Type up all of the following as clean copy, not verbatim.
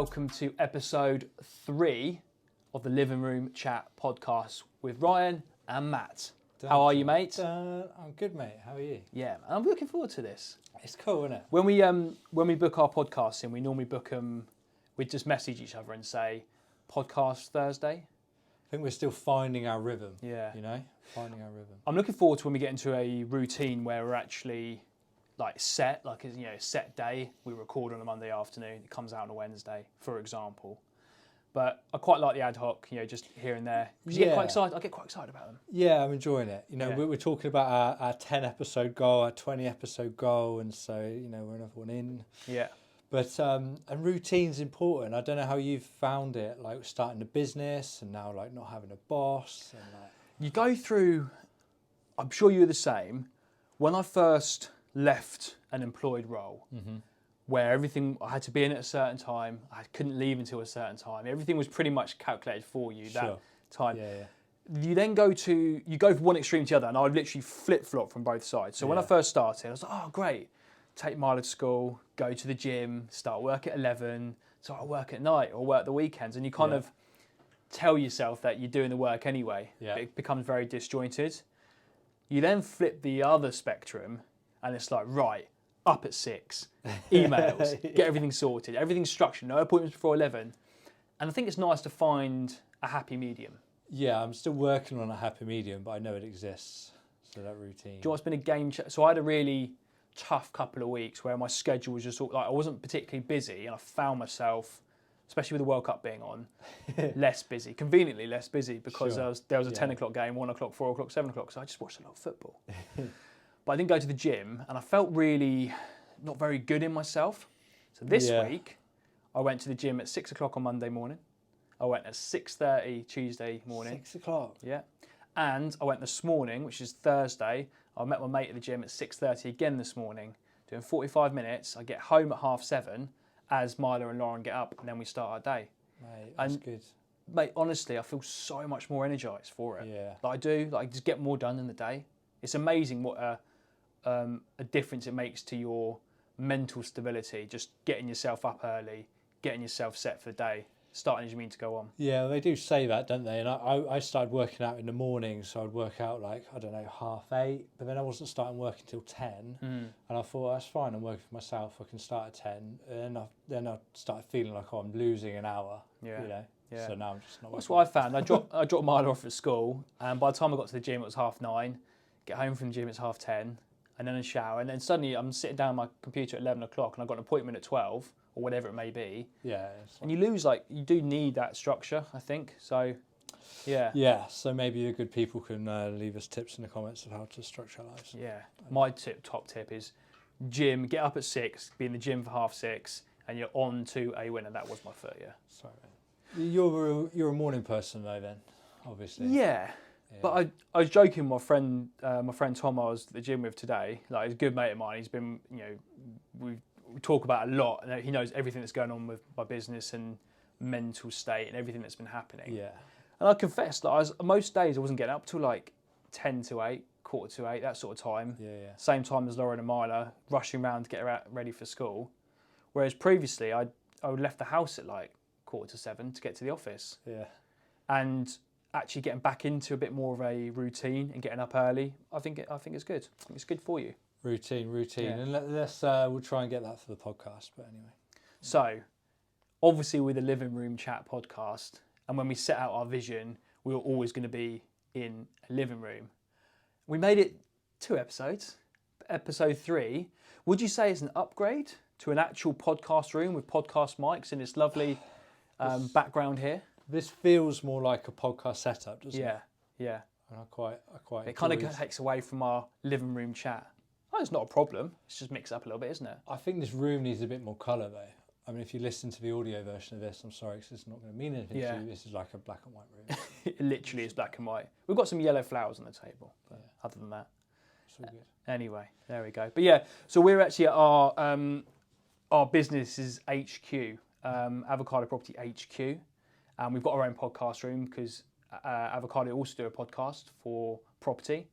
welcome to episode 3 of the Living Room Chat podcast with Ryan and Matt. How are you, mate? I'm good, mate. How are you? Yeah, I'm looking forward to this. It's cool, isn't it? When we book our podcasts in, we normally book them. We just message each other and say, "Podcast Thursday." I think we're still finding our rhythm. Yeah. Finding our rhythm. I'm looking forward to when we get into a routine where we're actually set set day. We record on a Monday afternoon. It comes out on a Wednesday, for example. But I quite like the ad hoc, just here and there. Because you get quite excited. I get quite excited about them. Yeah, I'm enjoying it. Yeah. We're talking about our 10 episode goal, our 20 episode goal, and so we're another one in. Yeah. But and routine's important. I don't know how you've found it, like starting a business and now like not having a boss and like. You go through. I'm sure you're the same. When I first left an employed role, where everything I had to be in at a certain time, I couldn't leave until a certain time. Everything was pretty much calculated for you that time. Yeah. You then go from one extreme to the other, and I would literally flip-flop from both sides. So when I first started, I was like, oh, great. Take Milo to school, go to the gym, start work at 11, start work at night or work the weekends. And you kind of tell yourself that you're doing the work anyway. Yeah. It becomes very disjointed. You then flip the other spectrum, and it's like, right, up at 6, emails, get everything sorted, everything's structured, no appointments before 11. And I think it's nice to find a happy medium. Yeah, I'm still working on a happy medium, but I know it exists. So that routine. Do you know what's been a game changer? So I had a really tough couple of weeks where my schedule was just I wasn't particularly busy, and I found myself, especially with the World Cup being on, less busy, conveniently less busy, because there was a 10 o'clock game, 1 o'clock, 4 o'clock, 7 o'clock, so I just watched a lot of football. But I didn't go to the gym, and I felt really not very good in myself. So this week, I went to the gym at 6 o'clock on Monday morning. I went at 6:30 Tuesday morning. 6 o'clock? Yeah. And I went this morning, which is Thursday. I met my mate at the gym at 6:30 again this morning, doing 45 minutes. I get home at 7:30 as Milo and Lauren get up, and then we start our day. Mate, that's good. Mate, honestly, I feel so much more energised for it. Yeah. I do. I just get more done in the day. It's amazing what a difference it makes to your mental stability, just getting yourself up early, getting yourself set for the day, starting as you mean to go on. Yeah, they do say that, don't they? And I started working out in the morning, so I'd work out like, 8:30, but then I wasn't starting work until 10, and I thought, that's fine, I'm working for myself, I can start at 10, and then I started feeling like I'm losing an hour, Yeah. so now I'm just not That's working. what I found. I dropped Milo off at school, and by the time I got to the gym, it was 9:30. Get home from the gym, it's 10:30, and then a shower, and then suddenly I'm sitting down on my computer at 11 o'clock, and I've got an appointment at 12, or whatever it may be. Yeah. And you lose, you do need that structure, I think. So, yeah. Yeah, so maybe the good people can leave us tips in the comments of how to structure our lives. Yeah. My top tip is gym, get up at 6, be in the gym for 6:30, and you're on to a winner. That was my foot, yeah. Sorry, mate. You're a morning person though, then, obviously. Yeah. But I was joking with my friend Tom I was at the gym with today. He's a good mate of mine. He's been, we talk about a lot, and he knows everything that's going on with my business and mental state and everything that's been happening. Yeah. And I confess that most days I wasn't getting up till 10 to 8, quarter to 8, that sort of time. Yeah. Same time as Lauren and Mila, rushing around to get her ready for school. Whereas previously I would left the house at 6:45 to get to the office. Yeah. And actually getting back into a bit more of a routine and getting up early, I think it's good. I think it's good for you. Routine, Yeah. and let's we'll try and get that for the podcast. But anyway, So obviously with the Living Room Chat podcast, and when we set out our vision, we were always going to be in a living room. We made it 2 episodes. Episode 3, would you say it's an upgrade to an actual podcast room with podcast mics and this lovely background here? this feels more like a podcast setup, doesn't it? Yeah. And I quite. It kind of takes away from our living room chat. Oh, it's not a problem. It's just mix it up a little bit, isn't it? I think this room needs a bit more colour though. I mean, if you listen to the audio version of this, I'm sorry, because it's not going to mean anything to you. This is like a black and white room. It literally is black and white. We've got some yellow flowers on the table, but other than that. It's all good. Anyway, there we go. But yeah, so we're actually at our business's HQ, Avocado Property HQ, and we've got our own podcast room because Avocado also do a podcast for property.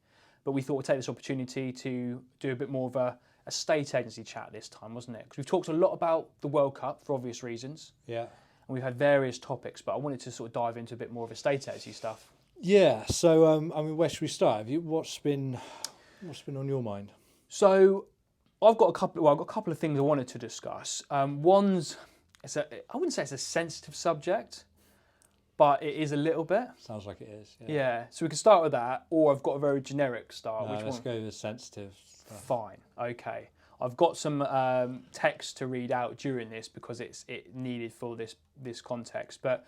But we thought we'd take this opportunity to do a bit more of a estate agency chat this time, wasn't it? Because we've talked a lot about the World Cup for obvious reasons. Yeah. and we've had various topics, but I wanted to sort of dive into a bit more of estate agency stuff. Yeah. So, I mean, where should we start? What's been on your mind? So I've got a couple of things I wanted to discuss. One's, I wouldn't say it's a sensitive subject, but it is a little bit. Sounds like it is. Yeah. So we can start with that, or I've got a very generic start. No, Which let's one? go with sensitive stuff. Fine. Okay. I've got some text to read out during this because it needed for this context. But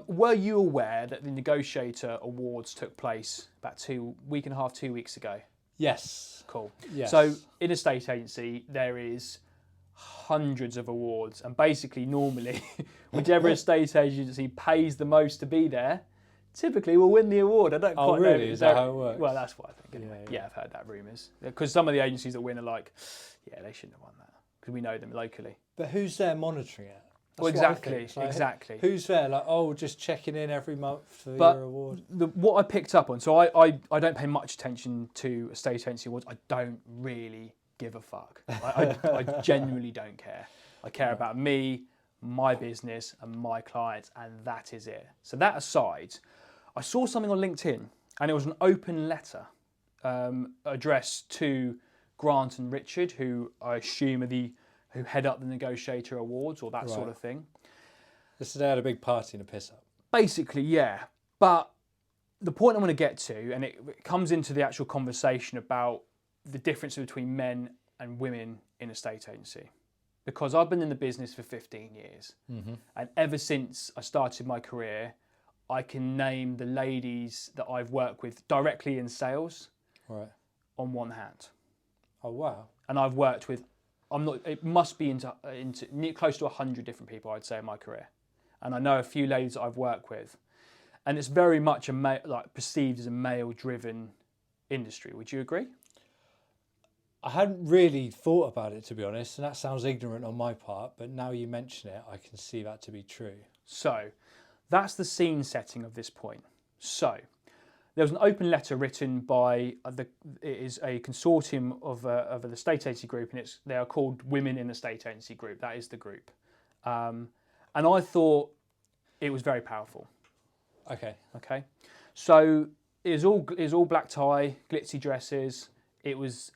were you aware that the Negotiator Awards took place about 2 weeks ago? Yes. Cool. Yes. So in a estate agency, there is hundreds of awards, and basically normally, whichever estate agency pays the most to be there, typically will win the award. I don't Oh, quite know. really? Is that how it works? Well, that's what I think. Anyway. Yeah. Yeah, I've heard that rumours. Because some of the agencies that win are like, yeah, they shouldn't have won that because we know them locally. But who's there monitoring it? Well, That's what I exactly, think. It's like, exactly. Who's there? Like, just checking in every month for But your award. what I picked up on, so I don't pay much attention to estate agency awards. I don't really give a fuck. I genuinely don't care. I care about me, my business, and my clients, and that is it. So that aside, I saw something on LinkedIn, and it was an open letter addressed to Grant and Richard, who I assume are who head up the Negotiator Awards or that sort of thing. They had a big party and a piss up. Basically, yeah. But the point I want to get to, and it comes into the actual conversation about the difference between men and women in a estate agency. Because I've been in the business for 15 years. Mm-hmm. And ever since I started my career, I can name the ladies that I've worked with directly in sales on one hand. Oh, wow. And I've worked with, it must be into close to 100 different people, I'd say, in my career. And I know a few ladies that I've worked with. And it's very much perceived as a male-driven industry. Would you agree? I hadn't really thought about it, to be honest, and that sounds ignorant on my part, but now you mention it, I can see that to be true. So, that's the scene setting of this point. So, there was an open letter written by it is a consortium of an estate agency group, and they are called Women in Estate Agency Group. That is the group, and I thought it was very powerful. Okay. So it was all black tie, glitzy dresses. It was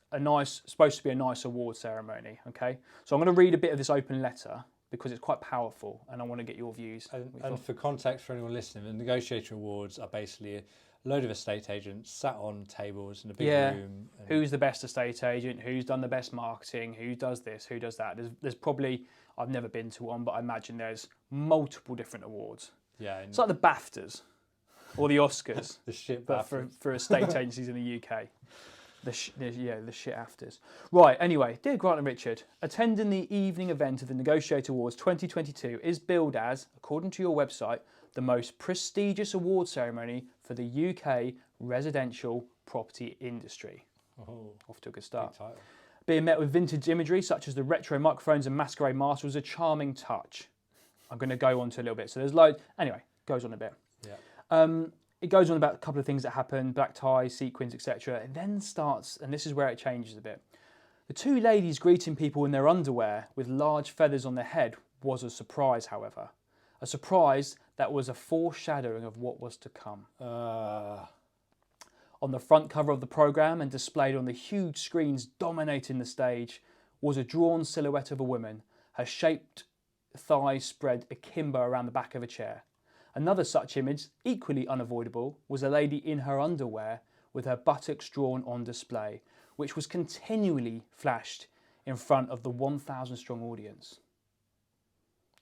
supposed to be a nice award ceremony. Okay. So I'm going to read a bit of this open letter because it's quite powerful, and I want to get your views. And for context for anyone listening, the Negotiator Awards are basically a load of estate agents sat on tables in a big room. And who's the best estate agent? Who's done the best marketing? Who does this? Who does that? There's probably, I've never been to one, but I imagine there's multiple different awards. Yeah, it's like the BAFTAs or the Oscars, the shit but BAFTAs. for estate agencies in the UK. The shit afters. Right, anyway, dear Grant and Richard, attending the evening event of the Negotiator Awards 2022 is billed as, according to your website, the most prestigious award ceremony for the UK residential property industry. Oh, off to a good start. Big title. Being met with vintage imagery such as the retro microphones and masquerade masks was a charming touch. I'm going to go on to a little bit. So there's loads. Anyway, goes on a bit. Yeah. It goes on about a couple of things that happen, black ties, sequins, etc. And then starts, and this is where it changes a bit. The two ladies greeting people in their underwear with large feathers on their head was a surprise, however. A surprise that was a foreshadowing of what was to come. On the front cover of the programme and displayed on the huge screens dominating the stage was a drawn silhouette of a woman, her shaped thighs spread akimbo around the back of a chair. Another such image, equally unavoidable, was a lady in her underwear with her buttocks drawn on display, which was continually flashed in front of the 1,000 strong audience.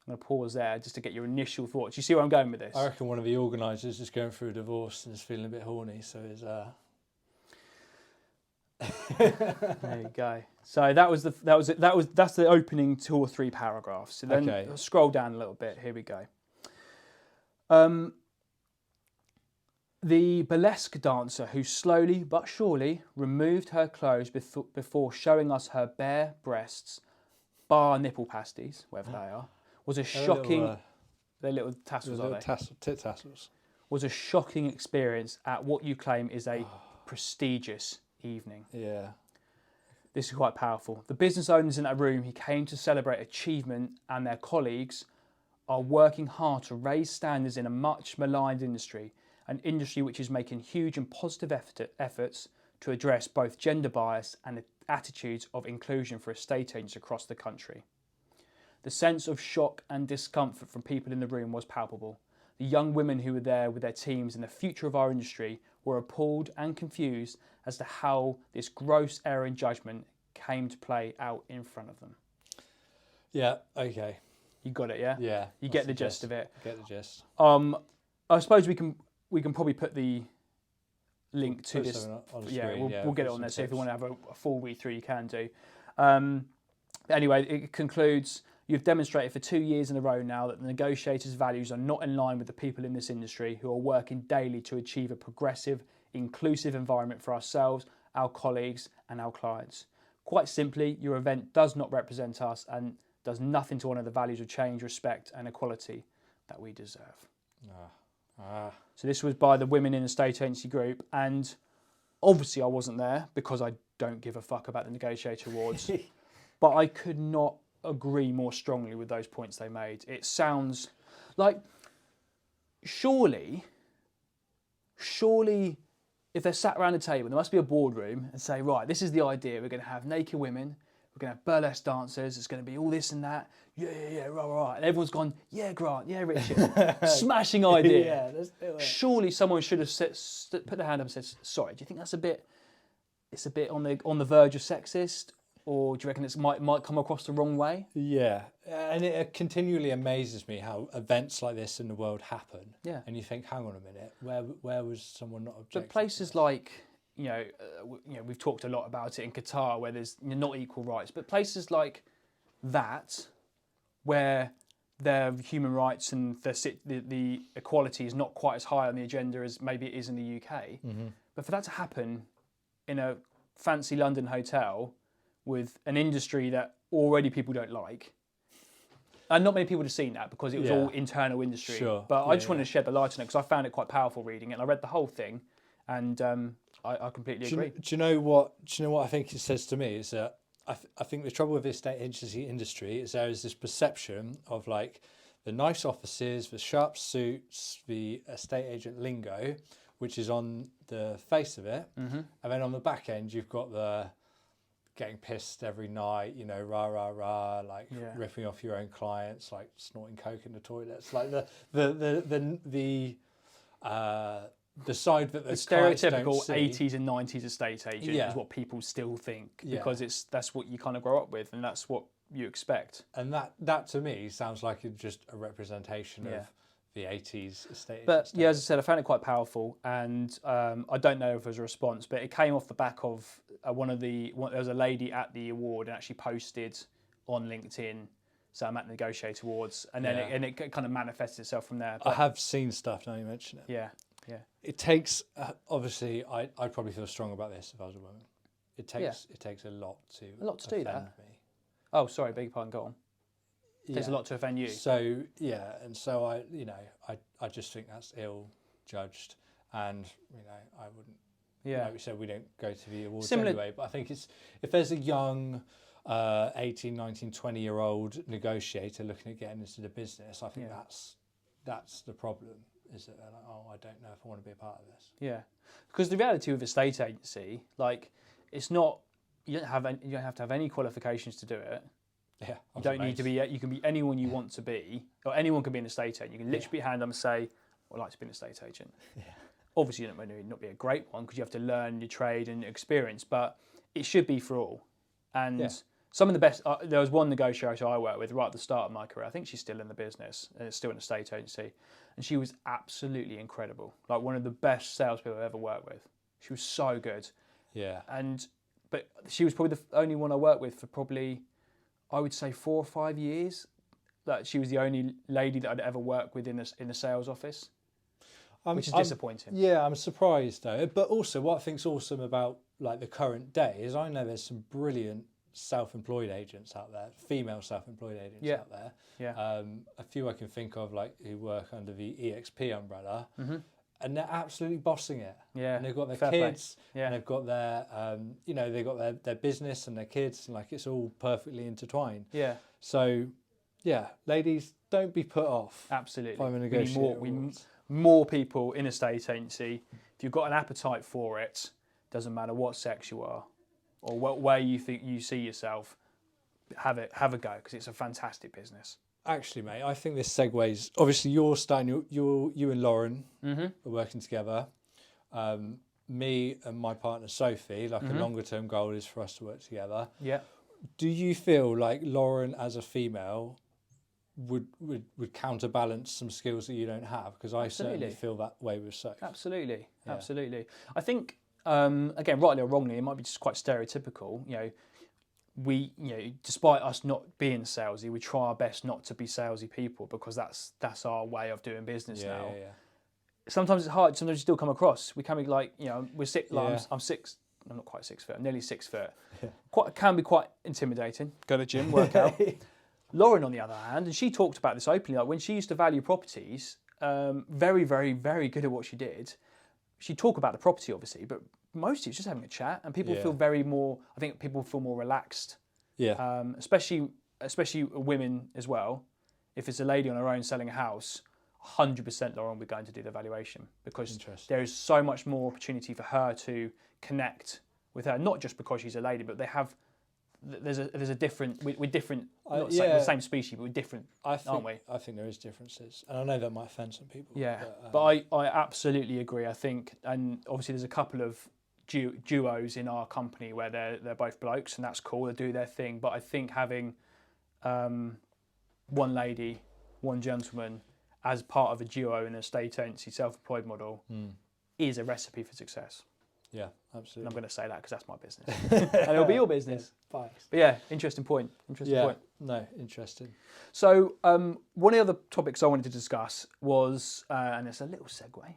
I'm going to pause there just to get your initial thoughts. You see where I'm going with this? I reckon one of the organisers is going through a divorce and is feeling a bit horny, so is There you go. So that's the opening 2 or 3 paragraphs. So then Okay. scroll down a little bit. Here we go. The burlesque dancer who slowly but surely removed her clothes before showing us her bare breasts, bar nipple pasties, wherever they are, was a shocking. They're little tassels, are they? Tit tassels. Was a shocking experience at what you claim is a prestigious evening. Yeah. This is quite powerful. The business owners in that room, he came to celebrate achievement and their colleagues are working hard to raise standards in a much maligned industry, an industry which is making huge and positive efforts to address both gender bias and attitudes of inclusion for estate agents across the country. The sense of shock and discomfort from people in the room was palpable. The young women who were there with their teams and the future of our industry were appalled and confused as to how this gross error in judgment came to play out in front of them. Yeah, okay. You got it, yeah? Yeah. You get the gist of it. Get the gist. I suppose we can probably put the link to Put this. something on the Yeah, screen, we'll get it put on there. some So if you tips. want to have a full read through, you can do. Anyway, it concludes. You've demonstrated for 2 years in a row now that the negotiators' values are not in line with the people in this industry who are working daily to achieve a progressive, inclusive environment for ourselves, our colleagues, and our clients. Quite simply, your event does not represent us and does nothing to honour the values of change, respect, and equality that we deserve. So this was by the Women in Estate Agency group, and obviously I wasn't there because I don't give a fuck about the Negotiator Awards, but I could not agree more strongly with those points they made. It sounds like surely if they're sat around a table, there must be a boardroom and say, right, this is the idea. We're going to have naked women. We're going to have burlesque dancers. It's going to be all this and that. Yeah, right. And everyone's gone, yeah, Grant, yeah, Richard. Smashing idea. Yeah, let's do it. Surely someone should have put their hand up and said, sorry, do you think that's a bit on the verge of sexist? Or do you reckon it might come across the wrong way? Yeah, and it continually amazes me how events like this in the world happen. Yeah. And you think, hang on a minute, where was someone not objecting? But places like, we've talked a lot about it in Qatar where there's not equal rights, but places like that where their human rights and the equality is not quite as high on the agenda as maybe it is in the UK. Mm-hmm. But for that to happen in a fancy London hotel with an industry that already people don't like, and not many people have seen that because it was all internal industry. Sure. But I just wanted to shed the light on it because I found it quite powerful reading it. And I read the whole thing, and I completely agree. Do you know what I think it says to me is that I think the trouble with the estate agency industry is there is this perception of like the nice offices, the sharp suits, the estate agent lingo, which is on the face of it, and then on the back end you've got the getting pissed every night, rah, like ripping off your own clients, like snorting coke in the toilets, like the side that the stereotypical clients don't see. 80s and 90s estate agent is what people still think because that's what you kind of grow up with and that's what you expect. And that to me sounds like just a representation of the 80s estate agent. But as I said, I found it quite powerful, and I don't know if there was a response, but it came off the back of there was a lady at the award and actually posted on LinkedIn, so I'm at the Negotiator Awards, and then it kind of manifested itself from there. But, I have seen stuff now you mention it. Yeah. It takes obviously I'd probably feel strong about this if I was a woman. It takes a lot to do that. Me. Oh, sorry, beg your pardon. Go on. It takes a lot to offend you. So and so I just think that's ill judged, and I wouldn't. Like we said, we don't go to the awards anyway. But I think if there's a young 18, 19, 20-year-old negotiator looking at getting into the business, I think that's the problem. Is that they're like, oh, I don't know if I want to be a part of this. Yeah, because the reality with estate agency, like, it's not you don't have to have any qualifications to do it. Yeah, you don't need to be. You can be anyone you want to be, or anyone can be an estate agent. You can literally put your hand up and say, "I'd like to be an estate agent." Yeah. Obviously, you don't not be a great one because you have to learn your trade and experience, but it should be for all. And some of the best. There was one negotiator I worked with right at the start of my career. I think she's still in the business and still in a estate agency, and she was absolutely incredible. Like one of the best salespeople I've ever worked with. She was so good. Yeah. But she was probably the only one I worked with for probably, I would say, 4 or 5 years. That she was the only lady that I'd ever worked with in the sales office, which is disappointing. Yeah, I'm surprised though. But also, what I think's awesome about like the current day is I know there's some brilliant self-employed agents out there, female self-employed agents out there. Yeah. A few I can think of like who work under the EXP umbrella. And they're absolutely bossing it. Yeah, and they've got their fair kids. Play. Yeah, and they've got their, they've got their business and their kids, and like it's all perfectly intertwined. Yeah. So, yeah, ladies, don't be put off Absolutely. by the We need negotiator more, awards. more people in a estate agency. If you've got an appetite for it, doesn't matter what sex you are or what way you think you see yourself, have a go, because it's a fantastic business. Actually, mate, I think this segues. Obviously, you're starting. You and Lauren are working together. Me and my partner Sophie, like a longer term goal is for us to work together. Yeah. Do you feel like Lauren, as a female, would counterbalance some skills that you don't have? Because I certainly feel that way with Soph. Absolutely. Absolutely. I think, again, rightly or wrongly, it might be just quite stereotypical. We, despite us not being salesy, we try our best not to be salesy people, because that's our way of doing business now. Yeah. Sometimes it's hard. Sometimes you still come across. We can be like, we're six. Like, Yeah. I'm six. I'm not quite 6 foot. I'm nearly 6 foot. Can be quite intimidating. Go to the gym, work out. Lauren, on the other hand, and she talked about this openly. Like when she used to value properties, very, very, very good at what she did. She'd talk about the property, obviously, but mostly it's just having a chat, and people feel I think people feel more relaxed. Yeah. Especially women as well. If it's a lady on her own selling a house, 100% Lauren will be going to do the valuation, because there is so much more opportunity for her to connect with her, not just because she's a lady, but there's a different, we're different, not the same species, but we're different, aren't we? I think there is differences, and I know that might offend some people. Yeah, but I absolutely agree. I think, and obviously there's a couple of duos in our company where they're both blokes, and that's cool. They do their thing, but I think having one lady, one gentleman as part of a duo in a estate agency self-employed model is a recipe for success. Yeah, absolutely. And I'm going to say that because that's my business, and it'll be your business. But yeah, interesting point. Point. No, interesting. So one of the other topics I wanted to discuss was, and it's a little segue,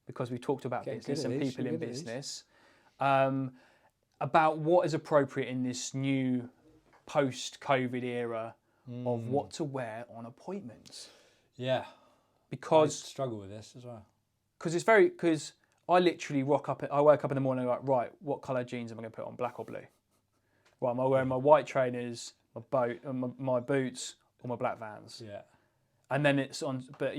because we talked about business and people in business, about what is appropriate in this new post-COVID era of what to wear on appointments. Yeah. Because I struggle with this as well. Because I literally wake up in the morning like, right, what colour jeans am I going to put on, black or blue? Right, am I wearing my white trainers, my boots, or my black Vans? Yeah. And then it's on, but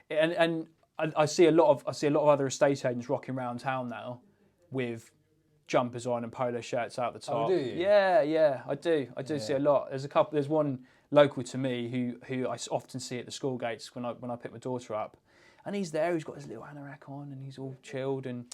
and I see a lot of other estate agents rocking around town now with jumpers on and polo shirts out the top. Oh, do you? Yeah, I do see a lot. There's one local to me who I often see at the school gates when I pick my daughter up, and he's there. He's got his little anorak on, and he's all chilled, and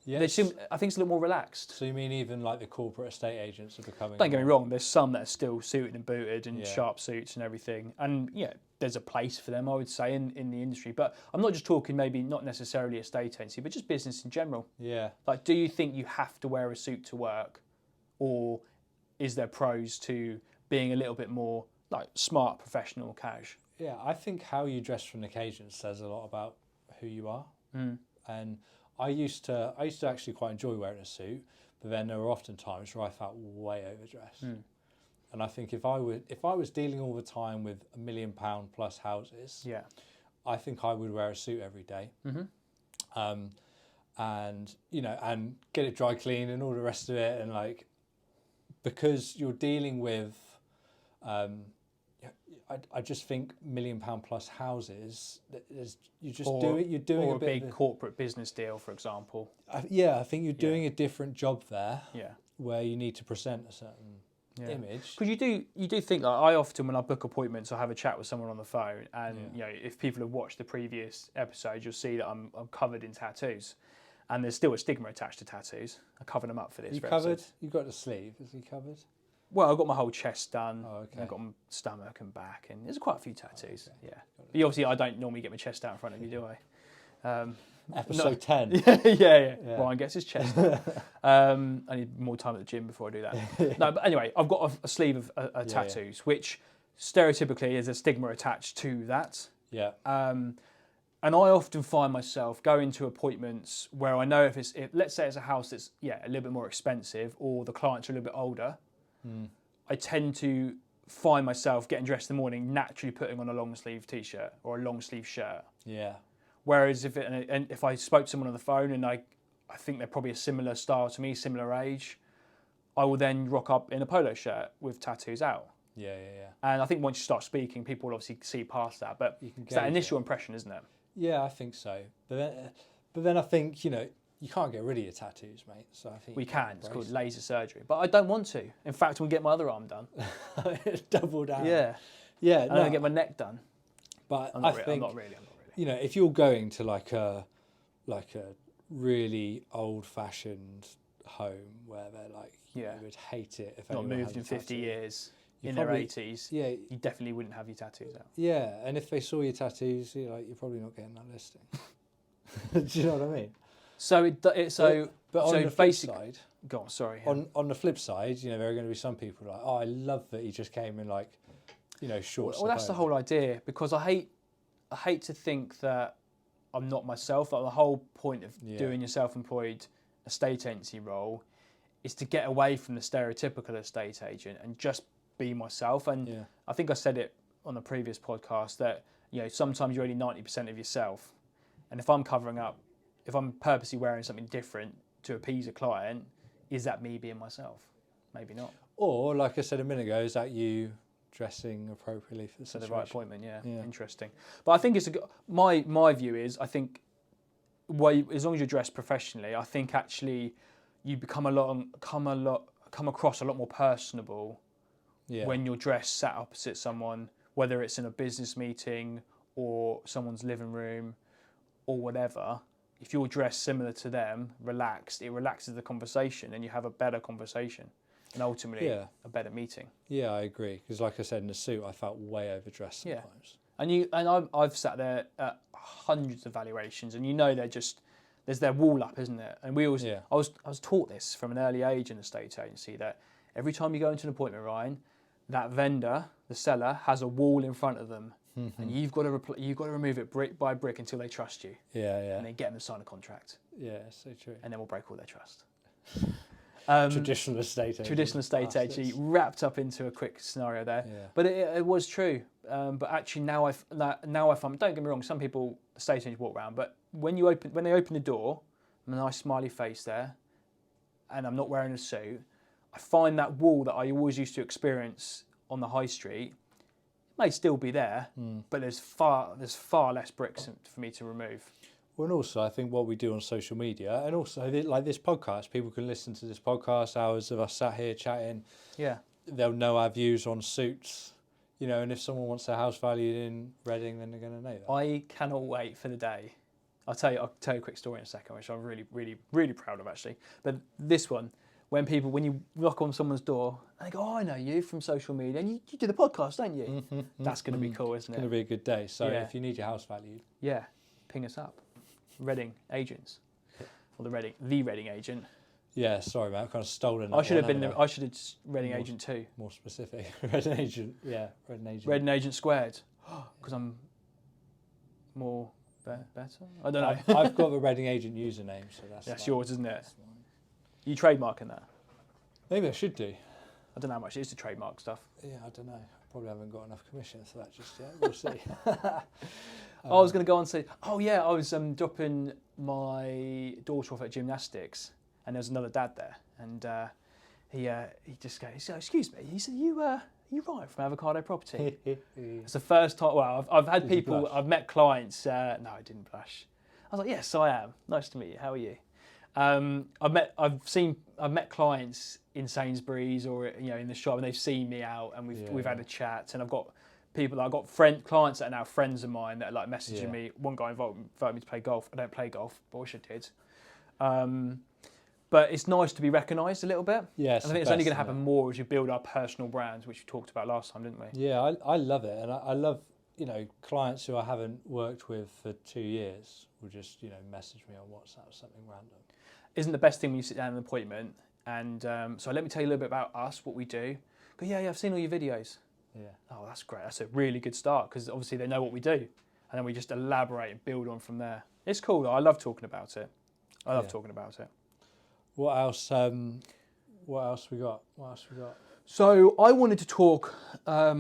I think it's a little more relaxed. So you mean even like the corporate estate agents are becoming? Don't get me wrong. There's some that are still suited and booted and sharp suits and everything, and there's a place for them, I would say, in the industry. But I'm not just talking maybe not necessarily estate agency, but just business in general. Yeah. Like, do you think you have to wear a suit to work, or is there pros to being a little bit more like smart, professional, cash? Yeah, I think how you dress for an occasion says a lot about who you are. And I used to actually quite enjoy wearing a suit, but then there were often times where I felt way overdressed. And I think if I was dealing all the time with £1 million plus houses, I think I would wear a suit every day. And and get it dry clean and all the rest of it, and like, because you're dealing with I just think £1 million plus houses. You're doing a big corporate business deal, for example. I think you're doing a different job there. Yeah, where you need to present a certain image. Because you do think, like, I often, when I book appointments, I have a chat with someone on the phone, and if people have watched the previous episodes, you'll see that I'm covered in tattoos, and there's still a stigma attached to tattoos. I covered them up for this. You covered? You got the sleeve? Is he covered? Well, I've got my whole chest done. Oh, okay. And I've got my stomach and back, and there's quite a few tattoos. Okay. Yeah, but obviously I don't normally get my chest out in front of you, do I? Episode 10. Yeah. Ryan gets his chest out. I need more time at the gym before I do that. No, but anyway, I've got a sleeve of tattoos, which stereotypically is a stigma attached to that. Yeah. And I often find myself going to appointments where I know if let's say it's a house that's a little bit more expensive, or the clients are a little bit older, I tend to find myself getting dressed in the morning, naturally putting on a long sleeve t-shirt or a long sleeve shirt. Yeah. Whereas if I spoke to someone on the phone and I think they're probably a similar style to me, similar age, I will then rock up in a polo shirt with tattoos out. Yeah, yeah, yeah. And I think once you start speaking, people will obviously see past that. But You can it's that gauge initial it. impression, isn't it? Yeah, I think so. But then I think, you know, you can't get rid of your tattoos, mate. So I think We you gotta can. It's embrace called laser surgery. But I don't want to. In fact, I'm going to get my other arm done. it. Double down. Yeah. Yeah, I'm going to get my neck done. but I'm I not, think, I'm not really. you know, if you're going to like a really old-fashioned home where they're like, Yeah. you would hate it if Not anyone moved had a in 50 tattoo. years, You in probably- their 80s. Yeah, You definitely wouldn't have your tattoos out. yeah, and if they saw your tattoos, you're probably not getting that listing. Do you know what I mean? So But on so the flip basic. side, Go on, sorry. Yeah. on the flip side, you know, there are going to be some people like, oh, I love that he just came in like, you know, shorts. Well, that's the whole idea, because I hate to think that I'm not myself. Like, the whole point of doing your self-employed estate agency role is to get away from the stereotypical estate agent and just be myself. And I think I said it on a previous podcast that, you know, sometimes you're only 90% of yourself. And if I'm covering up, if I'm purposely wearing something different to appease a client, is that me being myself? Maybe not. Or, like I said a minute ago, is that you dressing appropriately for the For situation? the right appointment, yeah. Yeah. Interesting. But I think it's my view is, I think as long as you're dressed professionally, I think actually you come across a lot more personable when you're dressed sat opposite someone, whether it's in a business meeting or someone's living room or whatever. If you're dressed similar to them, relaxed, it relaxes the conversation and you have a better conversation and ultimately a better meeting. Yeah, I agree. Because like I said, in the suit, I felt way overdressed sometimes. And I've sat there at hundreds of valuations, and you know there's their wall up, isn't it? And we always I was taught this from an early age in a estate agency, that every time you go into an appointment, Ryan, that vendor, the seller, has a wall in front of them, and you've got to remove it brick by brick until they trust you. Yeah, yeah. And then get them to sign a contract. Yeah, so true. And then we'll break all their trust. Traditional estate agent. Traditional estate agency wrapped up into a quick scenario there, but it was true. But actually now I find, don't get me wrong, some people estate agents walk around, but when they open the door, a nice smiley face there, and I'm not wearing a suit, I find that wall that I always used to experience on the high street may still be there, but there's far less bricks for me to remove. Well, and also I think what we do on social media, and also like this podcast, people can listen to this podcast, hours of us sat here chatting. Yeah. They'll know our views on suits, you know, and if someone wants their house valued in Reading, then they're going to know that. I cannot wait for the day. I'll tell you a quick story in a second, which I'm really, really, really proud of actually. But this one, when you knock on someone's door and they go, "Oh, I know you from social media, and you do the podcast, don't you?" That's going to be cool, isn't it? It's going to be a good day. So if you need your house valued, ping us up. Reading agents, or the Reading agent. Yeah, sorry, mate, I've kind of stolen. I should have Reading agent too. More specific, Reading agent. Yeah, Reading agent. Reading agent squared, because I'm more better. I don't know. I've got the Reading agent username, so that's yours, isn't it? You trademarking that? Maybe I should do. I don't know how much it is to trademark stuff. Yeah, I don't know. I probably haven't got enough commission for that just yet. We'll see. I was going to go on and say, I was dropping my daughter off at gymnastics, and there was another dad there, and he just goes, "Excuse me," he said, "You Ryan from Avocado Property?" It's the first time. Well, I've had people, I've met clients. No, I didn't blush. I was like, "Yes, I am. Nice to meet you. How are you?" I've met clients in Sainsbury's or in the shop, and they've seen me out, and we've had a chat, and I've got clients that are now friends of mine that are like messaging me. One guy invited me to play golf. I don't play golf, but I wish I did. But it's nice to be recognised a little bit. Yes, and I think it's only going to happen more as you build our personal brands, which we talked about last time, didn't we? Yeah, I love it, and I love clients who I haven't worked with for 2 years will just message me on WhatsApp, something random. Isn't the best thing when you sit down in an appointment and so let me tell you a little bit about us, what we do. Go, yeah, I've seen all your videos. Yeah. Oh, that's great. That's a really good start, because obviously they know what we do, and then we just elaborate and build on from there. It's cool though. I love talking about it. What else? What else we got? So I wanted to talk. I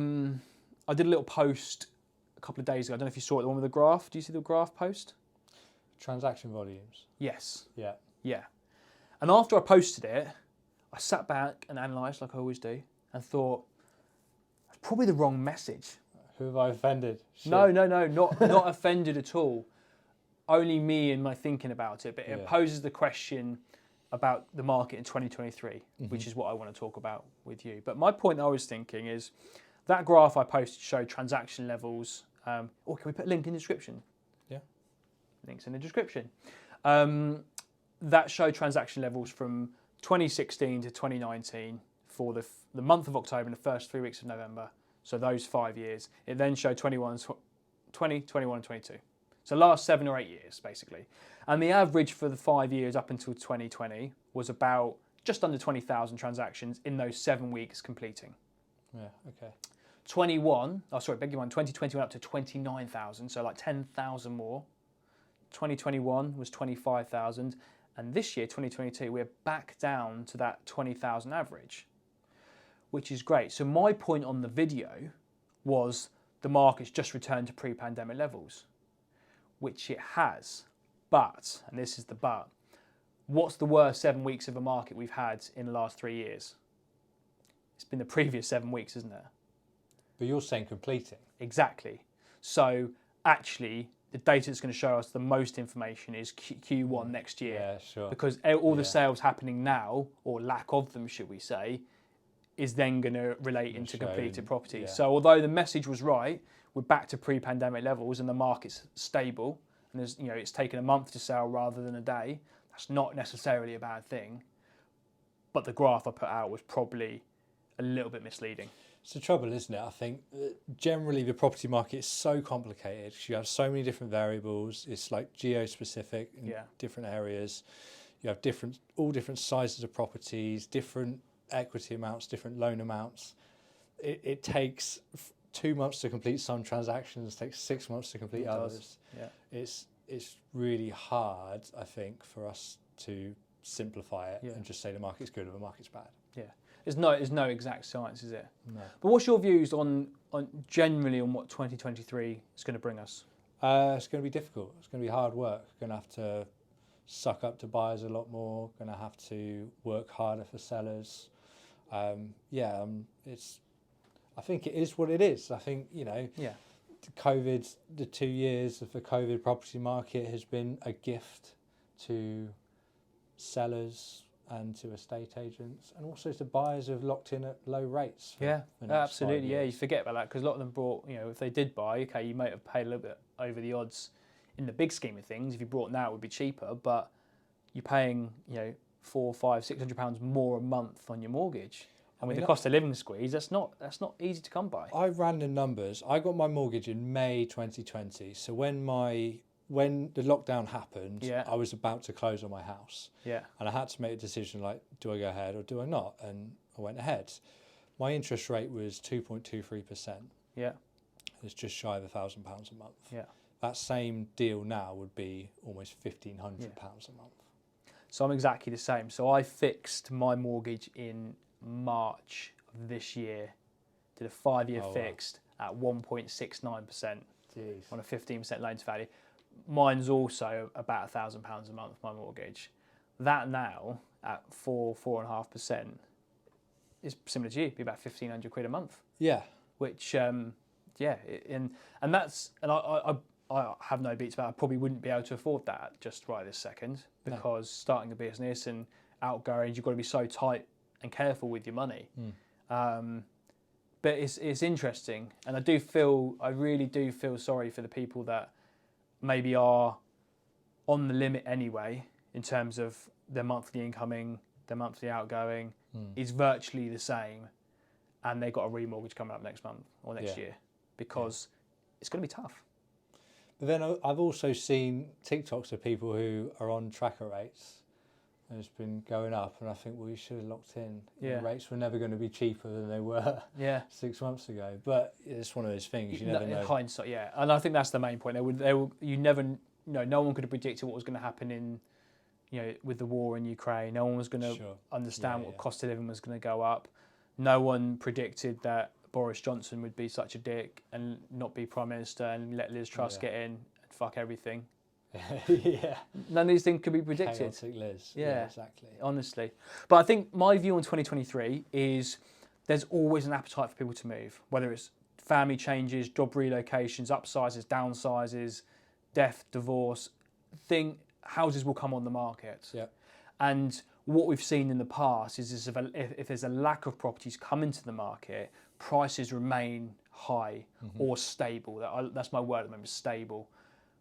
did a little post a couple of days ago. I don't know if you saw it, the one with the graph. Do you see the graph post? Transaction volumes. Yes. Yeah. Yeah. And after I posted it, I sat back and analysed, like I always do, and thought, probably the wrong message. Who have I offended? Shit. No, not offended at all. Only me and my thinking about it, but it poses the question about the market in 2023, which is what I want to talk about with you. But my point I was thinking is that graph I posted showed transaction levels. Or can we put a link in the description? Yeah. Links in the description. That showed transaction levels from 2016 to 2019 for the month of October and the first 3 weeks of November. So those 5 years. It then showed 20, 21 and 22. So last 7 or 8 years, basically. And the average for the 5 years up until 2020 was about just under 20,000 transactions in those 7 weeks completing. Yeah, okay. 2020 went up to 29,000, so like 10,000 more. 2021 was 25,000. And this year, 2022, we're back down to that 20,000 average, which is great. So my point on the video was the market's just returned to pre-pandemic levels, which it has. But, and this is the but, what's the worst 7 weeks of a market we've had in the last 3 years? It's been the previous 7 weeks, isn't it? But you're saying completing. Exactly. So actually, the data that's going to show us the most information is Q1 next year. Yeah, sure. Because all the sales happening now, or lack of them, should we say, is then going to relate into completed properties. Yeah. So although the message was right, we're back to pre-pandemic levels and the market's stable, and there's, it's taken a month to sell rather than a day. That's not necessarily a bad thing, but the graph I put out was probably a little bit misleading. It's the trouble, isn't it? I think generally the property market is so complicated because you have so many different variables. It's like geo-specific in different areas. You have all different sizes of properties, different equity amounts, different loan amounts. It takes 2 months to complete some transactions, it takes 6 months to complete others. Yeah. It's really hard, I think, for us to simplify it and just say the market's good or the market's bad. Yeah. There's no exact science, is it? No. But what's your views on generally on what 2023 is going to bring us? It's going to be difficult. It's going to be hard work. Going to have to suck up to buyers a lot more. Going to have to work harder for sellers. It's. I think it is what it is. I think the 2 years of the COVID property market has been a gift to sellers and to estate agents, and also to buyers who've locked in at low rates. Absolutely. Yeah, you forget about that because a lot of them brought, if they did buy, okay, you might have paid a little bit over the odds in the big scheme of things. If you brought now, it would be cheaper, but you're paying, £400, £500, £600 more a month on your mortgage. And with the cost of living squeeze, that's not easy to come by. I ran the numbers. I got my mortgage in May 2020. So when the lockdown happened, I was about to close on my house. Yeah. And I had to make a decision like, do I go ahead or do I not? And I went ahead. My interest rate was 2.23%. Yeah. It's just shy of £1,000 a month. Yeah. That same deal now would be almost £1,500 a month. So I'm exactly the same. So I fixed my mortgage in March of this year, did a 5-year fixed at 1.69% on a 15% loan to value. Mine's also about £1,000 a month, my mortgage. That now at 4.5% is similar to you, be about £1,500 a month. Yeah. Which, and that's, and I have no beats about it. I probably wouldn't be able to afford that just right this second because starting a business and outgoings, you've got to be so tight and careful with your money. But it's interesting, and I really do feel sorry for the people that maybe are on the limit anyway in terms of their monthly incoming, their monthly outgoing is virtually the same, and they've got a remortgage coming up next month or next year because it's going to be tough. But then I've also seen TikToks of people who are on tracker rates. And it's been going up, and I think, well, you should have locked in. The rates were never going to be cheaper than they were 6 months ago. But it's one of those things you never know. In hindsight, and I think that's the main point. You never, no one could have predicted what was going to happen in, with the war in Ukraine. No one was going to understand what cost of living was going to go up. No one predicted that Boris Johnson would be such a dick and not be Prime Minister and let Liz Truss get in and fuck everything. None of these things could be predicted. Chaotic Liz. Yeah, exactly. Honestly. But I think my view on 2023 is there's always an appetite for people to move, whether it's family changes, job relocations, upsizes, downsizes, death, divorce. Houses will come on the market. Yeah. And what we've seen in the past is if there's a lack of properties coming to the market, prices remain high or stable. That's my word at the moment, stable,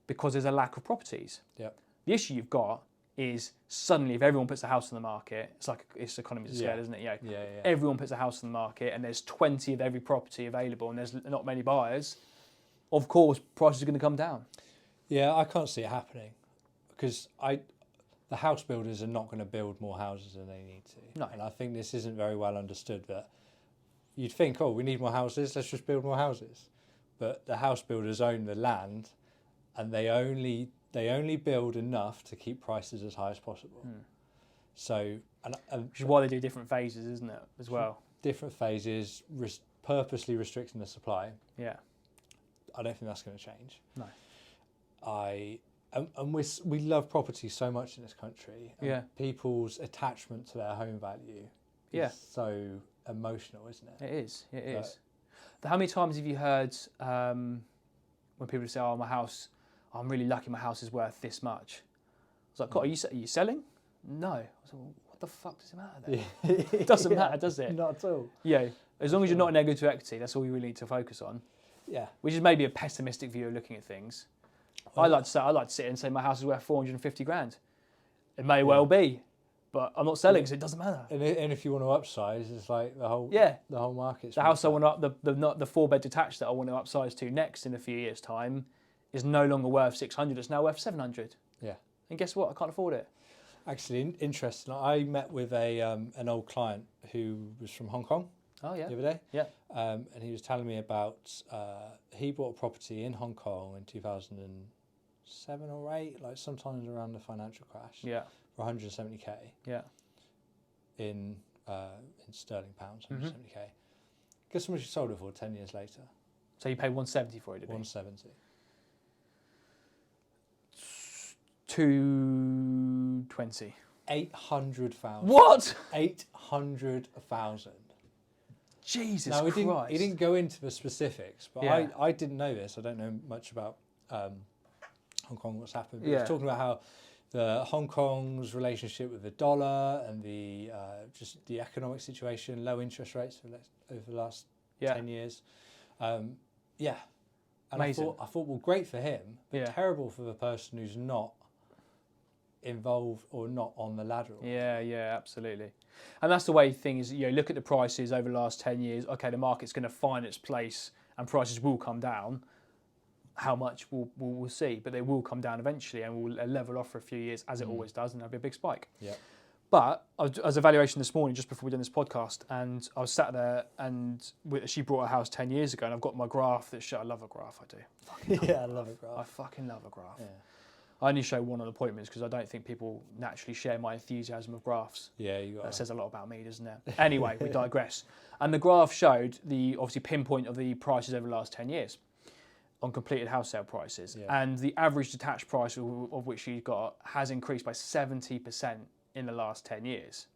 because there's a lack of properties. Yeah. The issue you've got is suddenly if everyone puts a house on the market, it's economies of scale, isn't it? Yeah. Everyone puts a house on the market and there's 20 of every property available and there's not many buyers. Of course, prices are going to come down. Yeah, I can't see it happening because the house builders are not going to build more houses than they need to. No. And I think this isn't very well understood, that you'd think, oh, we need more houses, let's just build more houses. But the house builders own the land and they only build enough to keep prices as high as possible. So, Which is why they do different phases, isn't it, as well? Different phases, purposely restricting the supply. Yeah. I don't think that's going to change. No. And we love property so much in this country. And Yeah. people's attachment to their home value Yeah. is so emotional, isn't it? It is. It is. How many times have you heard when people say, "Oh, my house, I'm really lucky. My house is worth this much." I was like, "God, are you selling?" No. I was like, well, what the fuck does it matter then? It doesn't matter, does it? Not at all. Yeah. As long as you're not negative equity, that's all you really need to focus on. Yeah. Which is maybe a pessimistic view of looking at things. I like to sit here and say my house is worth 450 grand. It may well be, but I'm not selling, so it doesn't matter. And if you want to upsize, it's like the whole market's The house I want to the 4-bed detached that I want to upsize to next in a few years' time is no longer worth 600. It's now worth 700. Yeah. And guess what? I can't afford it. Actually, interesting. I met with an old client who was from Hong Kong Oh yeah. the other day. Yeah. And he was telling me about he bought a property in Hong Kong in 2007 or 8, like sometimes around the financial crash. Yeah. For 170k. Yeah. In sterling pounds, 170k. Guess how much he sold it for 10 years later? So you paid 170 for it, did you? 170. 220. 800,000. What? 800,000. Jesus Now, Christ. he didn't go into the specifics, but Yeah. I didn't know this. I don't know much about Hong Kong, what's happened. But he Yeah. was talking about how the Hong Kong's relationship with the dollar and the just the economic situation, low interest rates over the last 10 years. And Amazing. I thought, well, great for him, but Yeah. terrible for the person who's not involved or not on the ladder. Yeah, absolutely. And that's the way things, look at the prices over the last 10 years. Okay, the market's going to find its place and prices will come down. How much we'll see, but they will come down eventually and will level off for a few years, as it always does, and there'll be a big spike. Yeah. But I was evaluation this morning, just before we done this podcast, and I was sat there, and she bought a house 10 years ago, and I've got my graph that shows. I love a graph, I do. Yeah, I love a graph. I fucking love a graph. Yeah. I only show one on appointments because I don't think people naturally share my enthusiasm of graphs. Yeah, you got That says a lot about me, doesn't it? Anyway, we digress. And the graph showed the obviously pinpoint of the prices over the last 10 years on completed house sale prices. Yeah. And the average detached price of which she got has increased by 70% in the last 10 years.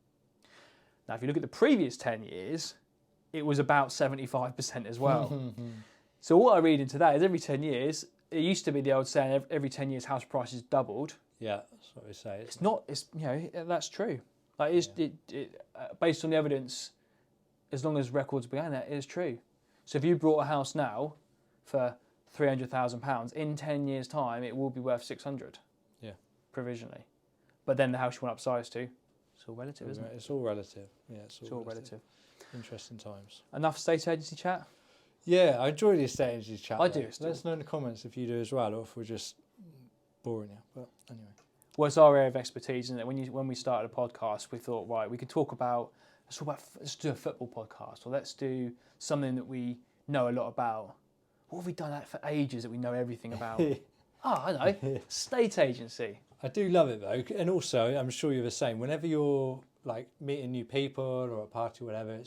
Now, if you look at the previous 10 years, it was about 75% as well. So what I read into that is every 10 years, it used to be the old saying, every 10 years house prices doubled. Yeah, that's what we say. It's not, that's true. Like based on the evidence, as long as records began that, it is true. So if you bought a house now for £300,000, in 10 years' time, it will be worth 600. Yeah. Provisionally. But then the house you want upsize to, it's all relative, isn't it? It's all relative. Yeah, it's It's all relative. Interesting times. Enough estate agency chat? Yeah, I enjoy the estate agency chat. I though. do still. Let us know in the comments if you do as well, or if we're just boring you. But anyway. Well, it's our area of expertise, isn't it? When we started a podcast, we thought, right, we could talk about, let's do a football podcast, or let's do something that we know a lot about. What have we done that for ages that we know everything about? I know, estate agency. I do love it though, and also I'm sure you're the same. Whenever you're like meeting new people or a party or whatever,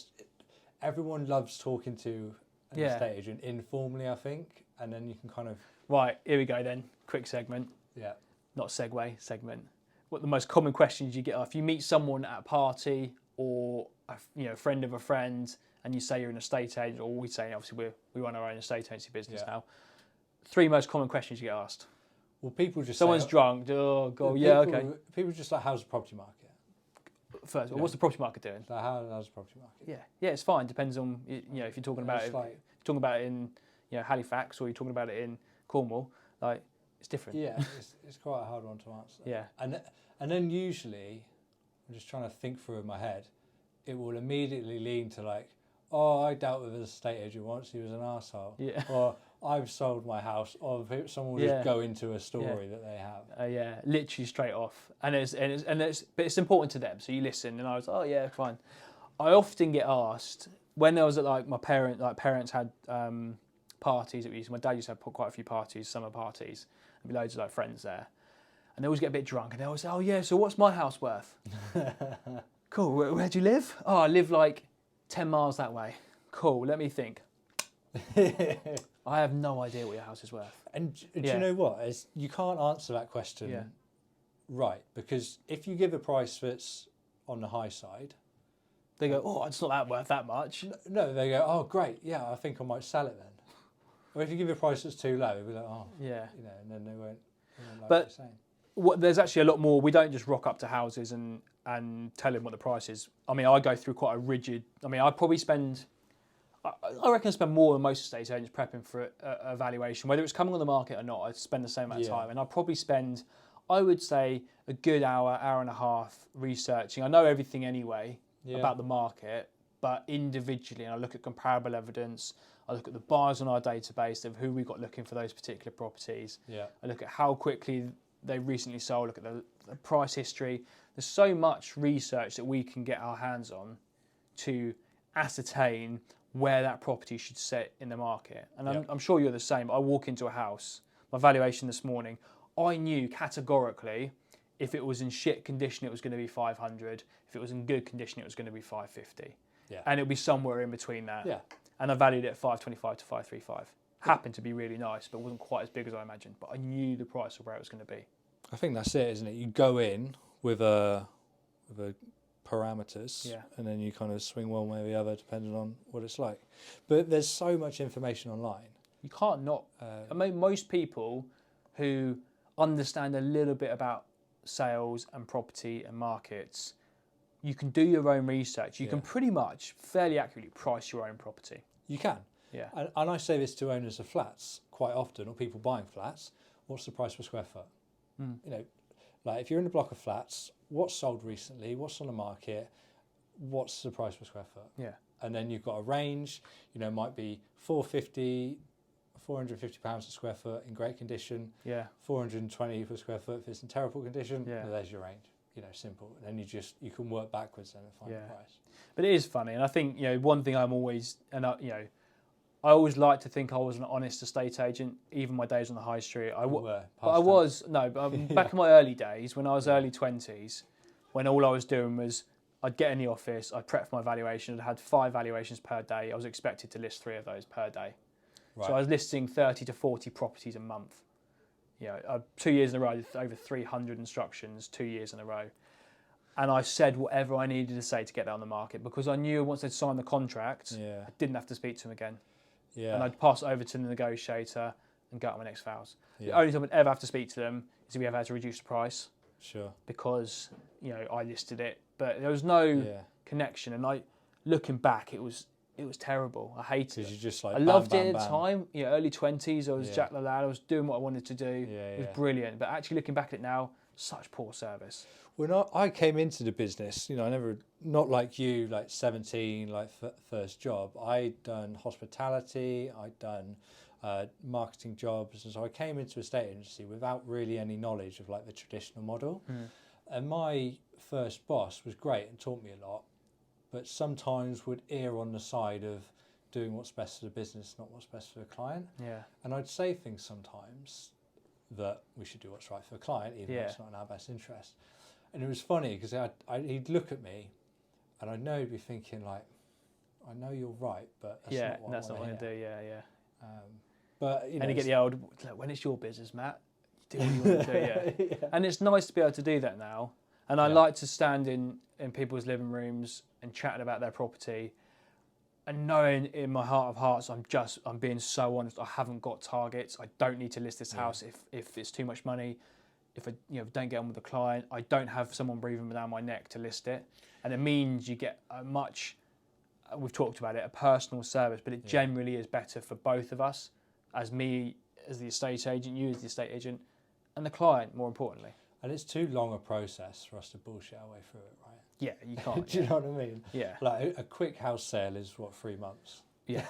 everyone loves talking to an estate agent informally, I think, and then you can kind of Right, here we go then. Quick segment. yeah. Not segue, segment. What the most common questions you get are if you meet someone at a party or a friend of a friend, and you say you're an estate agent, or we say obviously we run our own estate agency business now. 3 most common questions you get asked. Well, people just Someone's say, drunk. Oh god, yeah, okay. People just like, how's the property market? First, well, what's the property market doing? Like, how's the property market? Yeah, it's fine. Depends on if you're talking about it. Like, if you're talking about it in Halifax, or you're talking about it in Cornwall. Like, it's different. Yeah, it's quite a hard one to answer. Yeah. And then usually, I'm just trying to think through in my head, it will immediately lean to like, oh, I dealt with an estate agent once, he was an arsehole. Yeah. Or I've sold my house, or someone will just go into a story that they have. Yeah, literally straight off. But it's important to them, so you listen. And I was, oh yeah, fine. I often get asked when I was at like parents had parties. My dad used to have quite a few parties, summer parties, and be loads of like friends there. And they always get a bit drunk, and they always say, oh yeah, so what's my house worth? Cool, where do you live? Oh, I live like 10 miles that way. Cool, let me think. I have no idea what your house is worth. And do you know what? You can't answer that question right, because if you give a price that's on the high side, they go, oh, it's not worth that much. No, they go, oh great, yeah, I think I might sell it then. Or if you give a price that's too low, they'll be like, oh, and then they won't like what you're saying. There's actually a lot more. We don't just rock up to houses and tell them what the price is. I mean, I go through quite a rigid. I mean, I probably spend. I reckon I spend more than most estate agents prepping for a valuation, whether it's coming on the market or not. I spend the same amount of time, and I probably spend, I would say, a good hour and a half researching. I know everything anyway about the market, but individually, and I look at comparable evidence. I look at the buyers on our database of who we've got looking for those particular properties. Yeah. I look at how quickly they recently sold. Look at the price history. There's so much research that we can get our hands on to ascertain where that property should sit in the market. And I'm sure you're the same. I walk into a house, my valuation this morning, I knew categorically if it was in shit condition, it was going to be 500. If it was in good condition, it was going to be 550. Yeah. And it'll be somewhere in between that. Yeah. And I valued it at 525 to 535. Happened to be really nice, but wasn't quite as big as I imagined. But I knew the price of where it was going to be. I think that's it, isn't it? You go in with a parameters, and then you kind of swing one way or the other depending on what it's like. But there's so much information online. You can't not. I mean, most people who understand a little bit about sales and property and markets, you can do your own research. You can pretty much fairly accurately price your own property. You can. Yeah. And I say this to owners of flats quite often, or people buying flats. What's the price per square foot? You know, like if you're in a block of flats, what's sold recently? What's on the market? What's the price per square foot? Yeah. And then you've got a range. You know, it might be £450 a square foot in great condition. Yeah. 420 per square foot if it's in terrible condition. Yeah. Well, there's your range. You know, simple. And then you can work backwards then and find the price. But it is funny, and I think one thing I'm always I always like to think I was an honest estate agent, even my days on the high street. Back in my early days, when I was early 20s, when all I was doing was I'd get in the office, I'd prep for my valuation, I'd had 5 valuations per day. I was expected to list 3 of those per day. Right. So I was listing 30 to 40 properties a month. 2 years in a row, I did over 300 instructions, 2 years in a row. And I said whatever I needed to say to get that on the market, because I knew once they'd signed the contract, I didn't have to speak to them again. Yeah. And I'd pass it over to the negotiator and go out my next vows. Yeah. The only time I'd ever have to speak to them is if we ever had to reduce the price. Sure. Because, I listed it. But there was no connection. And looking back, it was terrible. I hated it. Because you just like, I loved it at the time. Early 20s, I was Jack the Lad. I was doing what I wanted to do. It was brilliant. But actually looking back at it now, such poor service. When I came into the business, I never, not like you, like 17, like first job. I'd done hospitality, I'd done marketing jobs, and so I came into a estate agency without really any knowledge of like the traditional model. And my first boss was great and taught me a lot, but sometimes would err on the side of doing what's best for the business, not what's best for the client. Yeah. And I'd say things sometimes that we should do what's right for the client, even though it's not in our best interest. And it was funny because he'd look at me and I know he'd be thinking like, I know you're right, but that's not what I want to do. But and you get the old, when it's your business, Matt, do what you want to do. And it's nice to be able to do that now. And I Yeah. like to stand in people's living rooms and chatting about their property, and knowing in my heart of hearts, I'm being so honest. I haven't got targets. I don't need to list this house if it's too much money. If I don't get on with the client, I don't have someone breathing down my neck to list it, and it means you get a much. We've talked about it, a personal service, but it generally is better for both of us, as me as the estate agent, you as the estate agent, and the client, more importantly. And it's too long a process for us to bullshit our way through it, right? Yeah, you can't. Do you know what I mean? Yeah. Like a quick house sale is what, 3 months? Yeah.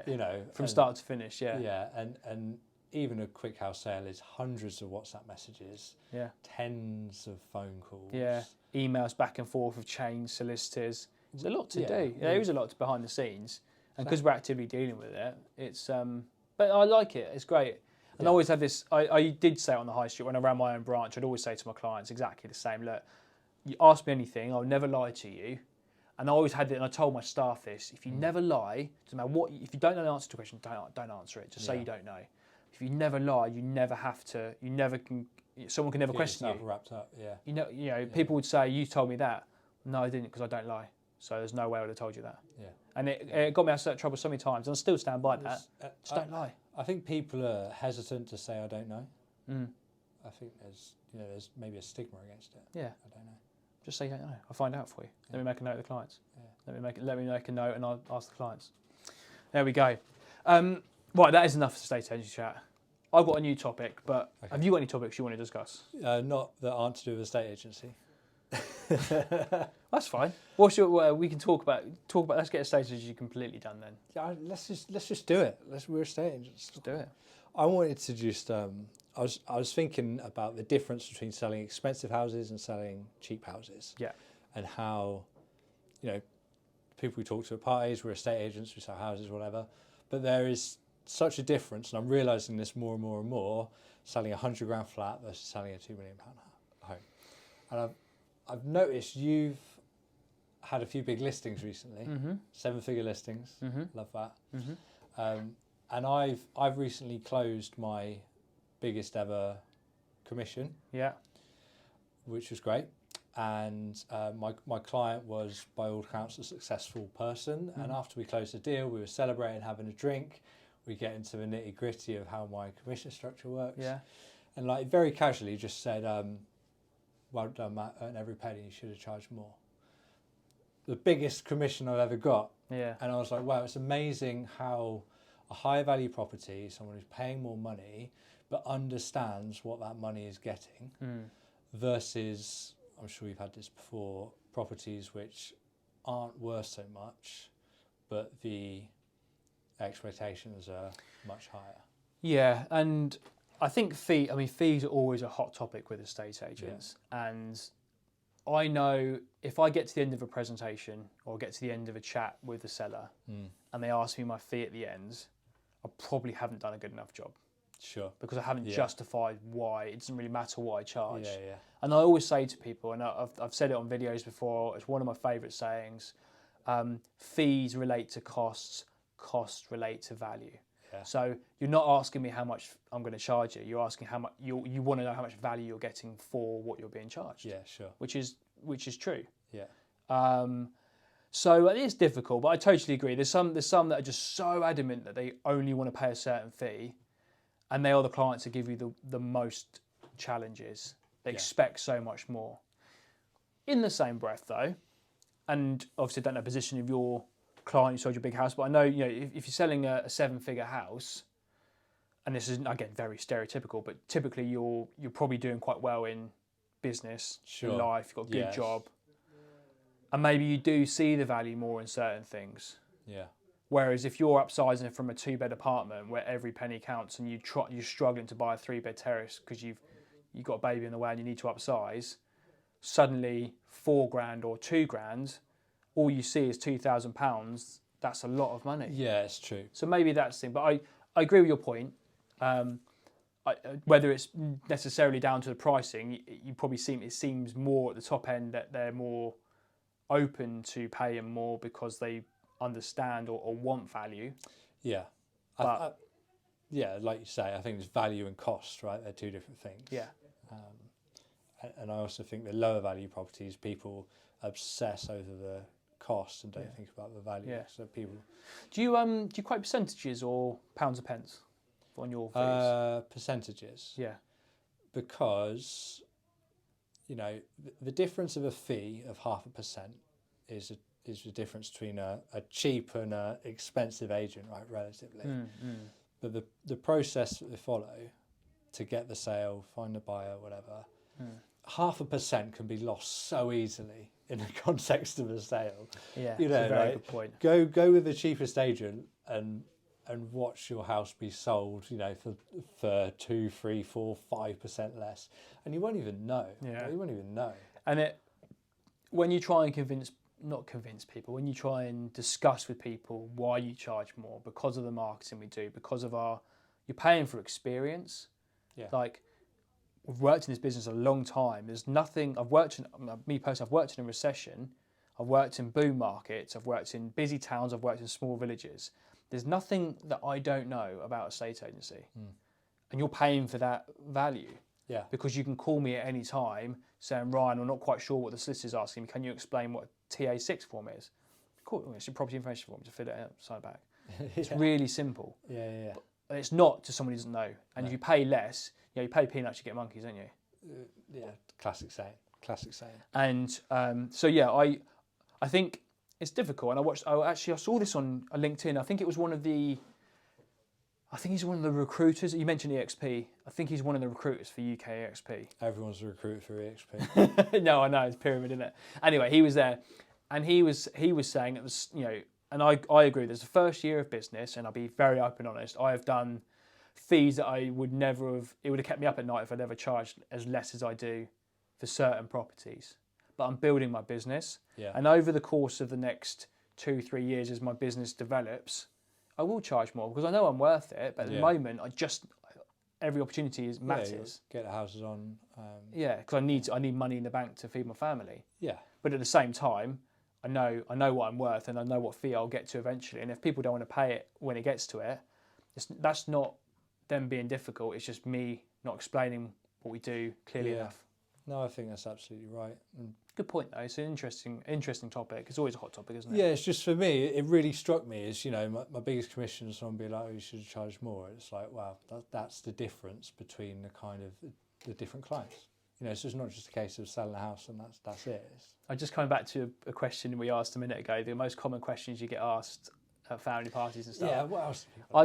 You know, From start to finish. Yeah. Yeah, and even a quick house sale is hundreds of WhatsApp messages, Yeah. tens of phone calls. Yeah. Emails back and forth of chain solicitors. There's a lot to Yeah. do. There is a lot behind the scenes, and because we're actively dealing with it, it's. But I like it. It's great. And I always have this. I did say it on the high street when I ran my own branch. I'd always say to my clients exactly the same. Look, you ask me anything, I'll never lie to you. And I always had it, and I told my staff this: if you never lie, doesn't matter what. If you don't know the answer to a question, don't answer it. Just say you don't know. If you never lie, you never have to. You never can. Someone can never Get question yourself you. wrapped up, yeah. You know. People would say, "You told me that." No, I didn't, because I don't lie. So there's no way I would have told you that. Yeah. And it got me out of trouble so many times, and I still stand by that. Just don't lie. I think people are hesitant to say I don't know. Mm. I think there's maybe a stigma against it. Yeah. I don't know. Just say you don't know. I'll find out for you. Let me make a note of the clients. Yeah. Let me make a note, and I'll ask the clients. There we go. Right, that is enough for estate agency chat. I've got a new topic, but have you got any topics you want to discuss? Not that aren't to do with a estate agency. That's fine. What's your? We can talk about. Let's get estate agency completely done then. Yeah, let's just do it. We're estate agents. Let's do it. I wanted to just. I was thinking about the difference between selling expensive houses and selling cheap houses. Yeah. And how, people we talk to at parties, we're estate agents, we sell houses, whatever. But there is such a difference, and I'm realising this more and more and more, selling a $100,000 flat versus selling a £2 million home. And I've noticed you've had a few big listings recently, 7-figure listings. Love that. And I've recently closed my biggest ever commission. Yeah. Which was great. And my client was, by all accounts, a successful person. And after we closed the deal, we were celebrating, having a drink. We get into the nitty gritty of how my commission structure works. Yeah. And like very casually just said, well done, Matt, earn every penny, you should have charged more. The biggest commission I've ever got. Yeah. And I was like, wow, it's amazing how a higher value property, someone who's paying more money, but understands what that money is getting, versus, I'm sure you've had this before, properties which aren't worth so much, but the expectations are much higher. Yeah, and I think fees are always a hot topic with estate agents. Yeah. And I know if I get to the end of a presentation or get to the end of a chat with the seller and they ask me my fee at the end, I probably haven't done a good enough job. Sure. Because I haven't justified why. It doesn't really matter what I charge. Yeah. And I always say to people, and I've said it on videos before, it's one of my favourite sayings, fees relate to costs, costs relate to value. Yeah. So you're not asking me how much I'm going to charge you. You're asking how much you want to know how much value you're getting for what you're being charged. Yeah, sure. Which is true. Yeah. So it is difficult, but I totally agree. There's some that are just so adamant that they only want to pay a certain fee, and they are the clients that give you the most challenges. They expect so much more. In the same breath, though, and obviously I don't know the position of your client who sold your big house, but I know if you're selling a 7-figure house, and this is again very stereotypical, but typically you're probably doing quite well in business, in life, you've got a good job, and maybe you do see the value more in certain things. Yeah. Whereas if you're upsizing it from a 2-bed apartment where every penny counts, and you're struggling to buy a 3-bed terrace because you've got a baby in the way and you need to upsize, suddenly $4,000 or $2,000, all you see is £2,000. That's a lot of money. Yeah, it's true. So maybe that's the thing. But I agree with your point. Whether it's necessarily down to the pricing, it seems more at the top end that they're more open to paying more because they understand or want value. Yeah. Yeah, like you say, I think it's value and cost, right? They're two different things. Yeah. And I also think the lower value properties, people obsess over the cost and don't think about the value. Yeah. So people Do you quote percentages or pounds or pence on your fees? percentages, Yeah. because the difference of a fee of 0.5% is the difference between a cheap and a expensive agent, right? Relatively, but the process that they follow to get the sale, find a buyer, whatever, 0.5% can be lost so easily in the context of a sale. Yeah, You it's know, a very like, good point. Go with the cheapest agent and watch your house be sold, for 2, 3, 4, 5% less, and you won't even know. Yeah. You won't even know. And when you try and not convince people, when you try and discuss with people why you charge more, because of the marketing we do, because of you're paying for experience. Yeah. Like, we've worked in this business a long time. There's nothing, me personally, I've worked in a recession, I've worked in boom markets, I've worked in busy towns, I've worked in small villages. There's nothing that I don't know about a estate agency. And you're paying for that value. Yeah. Because you can call me at any time saying, Ryan, I'm not quite sure what the solicitor's asking me. Can you explain what TA6 form is? Cool, it's your property information form, just fill it out, sign it back. It's really simple. Yeah. But it's not to someone who doesn't know. And if you pay less, you pay peanuts, you get monkeys, don't you? Yeah, classic saying. And I think it's difficult. And I saw this on LinkedIn. I think he's one of the recruiters. You mentioned EXP. I think he's one of the recruiters for UK EXP. Everyone's a recruiter for EXP. No, I know, it's pyramid, isn't it? Anyway, he was there, and he was saying it was, and I agree. There's the first year of business, and I'll be very open and honest. I have done fees that I would never have. It would have kept me up at night if I'd ever charged as less as I do for certain properties. But I'm building my business, and over the course of the next 2-3 years, as my business develops, I will charge more because I know I'm worth it. But at the moment, every opportunity matters. Get the houses on. Because I need money in the bank to feed my family. Yeah. But at the same time, I know what I'm worth, and I know what fee I'll get to eventually. And if people don't want to pay it when it gets to it, that's not them being difficult. It's just me not explaining what we do clearly enough. No, I think that's absolutely right. Good point, though. It's an interesting topic. It's always a hot topic, isn't it? Yeah, it's just for me, it really struck me as, my biggest commission is someone be like, oh, you should have charged more. It's like, wow, that's the difference between the different clients. So it's not just a case of selling a house and that's it. I'm just coming back to a question we asked a minute ago. The most common questions you get asked at family parties and stuff. Yeah, what else? I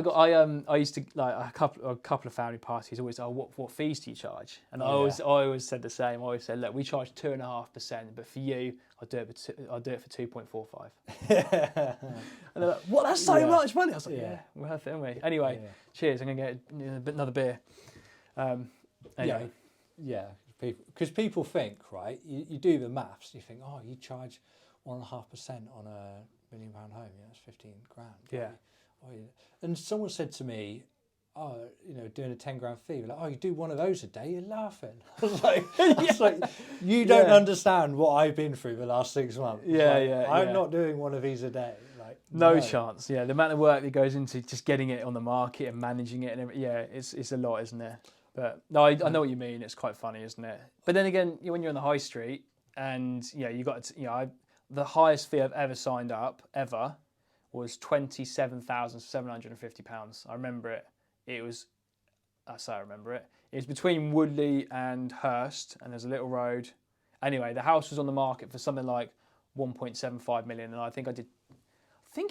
used to, like, a couple of family parties always, what fees do you charge? And I always said the same. I always said, look, we charge 2.5%, but for you, I'll do it for 2.45. And they're like, what? That's so much money. I was like, yeah, worth it, aren't we? Anyway, cheers. I'm gonna get another beer. Anyway. Yeah, because people think, right? You do the maths. You think, oh, you charge 1.5% on a £1 million home. That's 15 grand. Yeah. And someone said to me, oh, doing a 10 grand fee. Like, oh, you do one of those a day, you're laughing. I was like, you don't understand what I've been through the last 6 months. I'm not doing one of these a day. Like, no chance. Yeah, the amount of work that goes into just getting it on the market and managing it, and it's a lot, isn't it? But no, I know what you mean. It's quite funny, isn't it? But then again, when you're on the high street and you got the highest fee I've ever signed up ever was £27,750. I remember it. It was between Woodley and Hurst, and there's a little road. Anyway, the house was on the market for something like 1.75 million, and I think it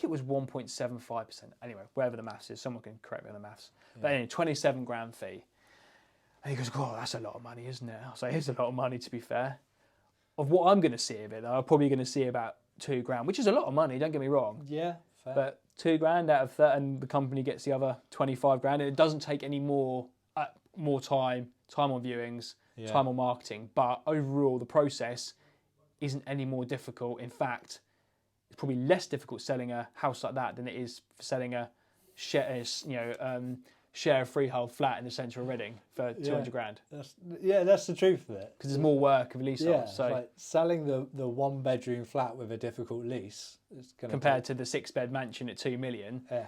was 1.75%. Anyway, wherever the maths is, someone can correct me on the maths. Yeah. But anyway, 27 grand fee. And he goes, oh, that's a lot of money, isn't it? I was like, it's a lot of money, to be fair. Of what I'm going to see of it, though, I'm probably going to see about 2 grand, which is a lot of money, don't get me wrong. Yeah, fair. But 2 grand out of that, and the company gets the other 25 grand, and it doesn't take any more time on viewings, time on marketing. But overall, the process isn't any more difficult. In fact, it's probably less difficult selling a house like that than it is for selling a share of freehold flat in the centre of Reading for 200 grand. That's the truth of it. Because there's more work of leasehold. Yeah, so like selling the 1-bedroom flat with a difficult lease is compared to the 6-bed mansion at 2 million. Yeah,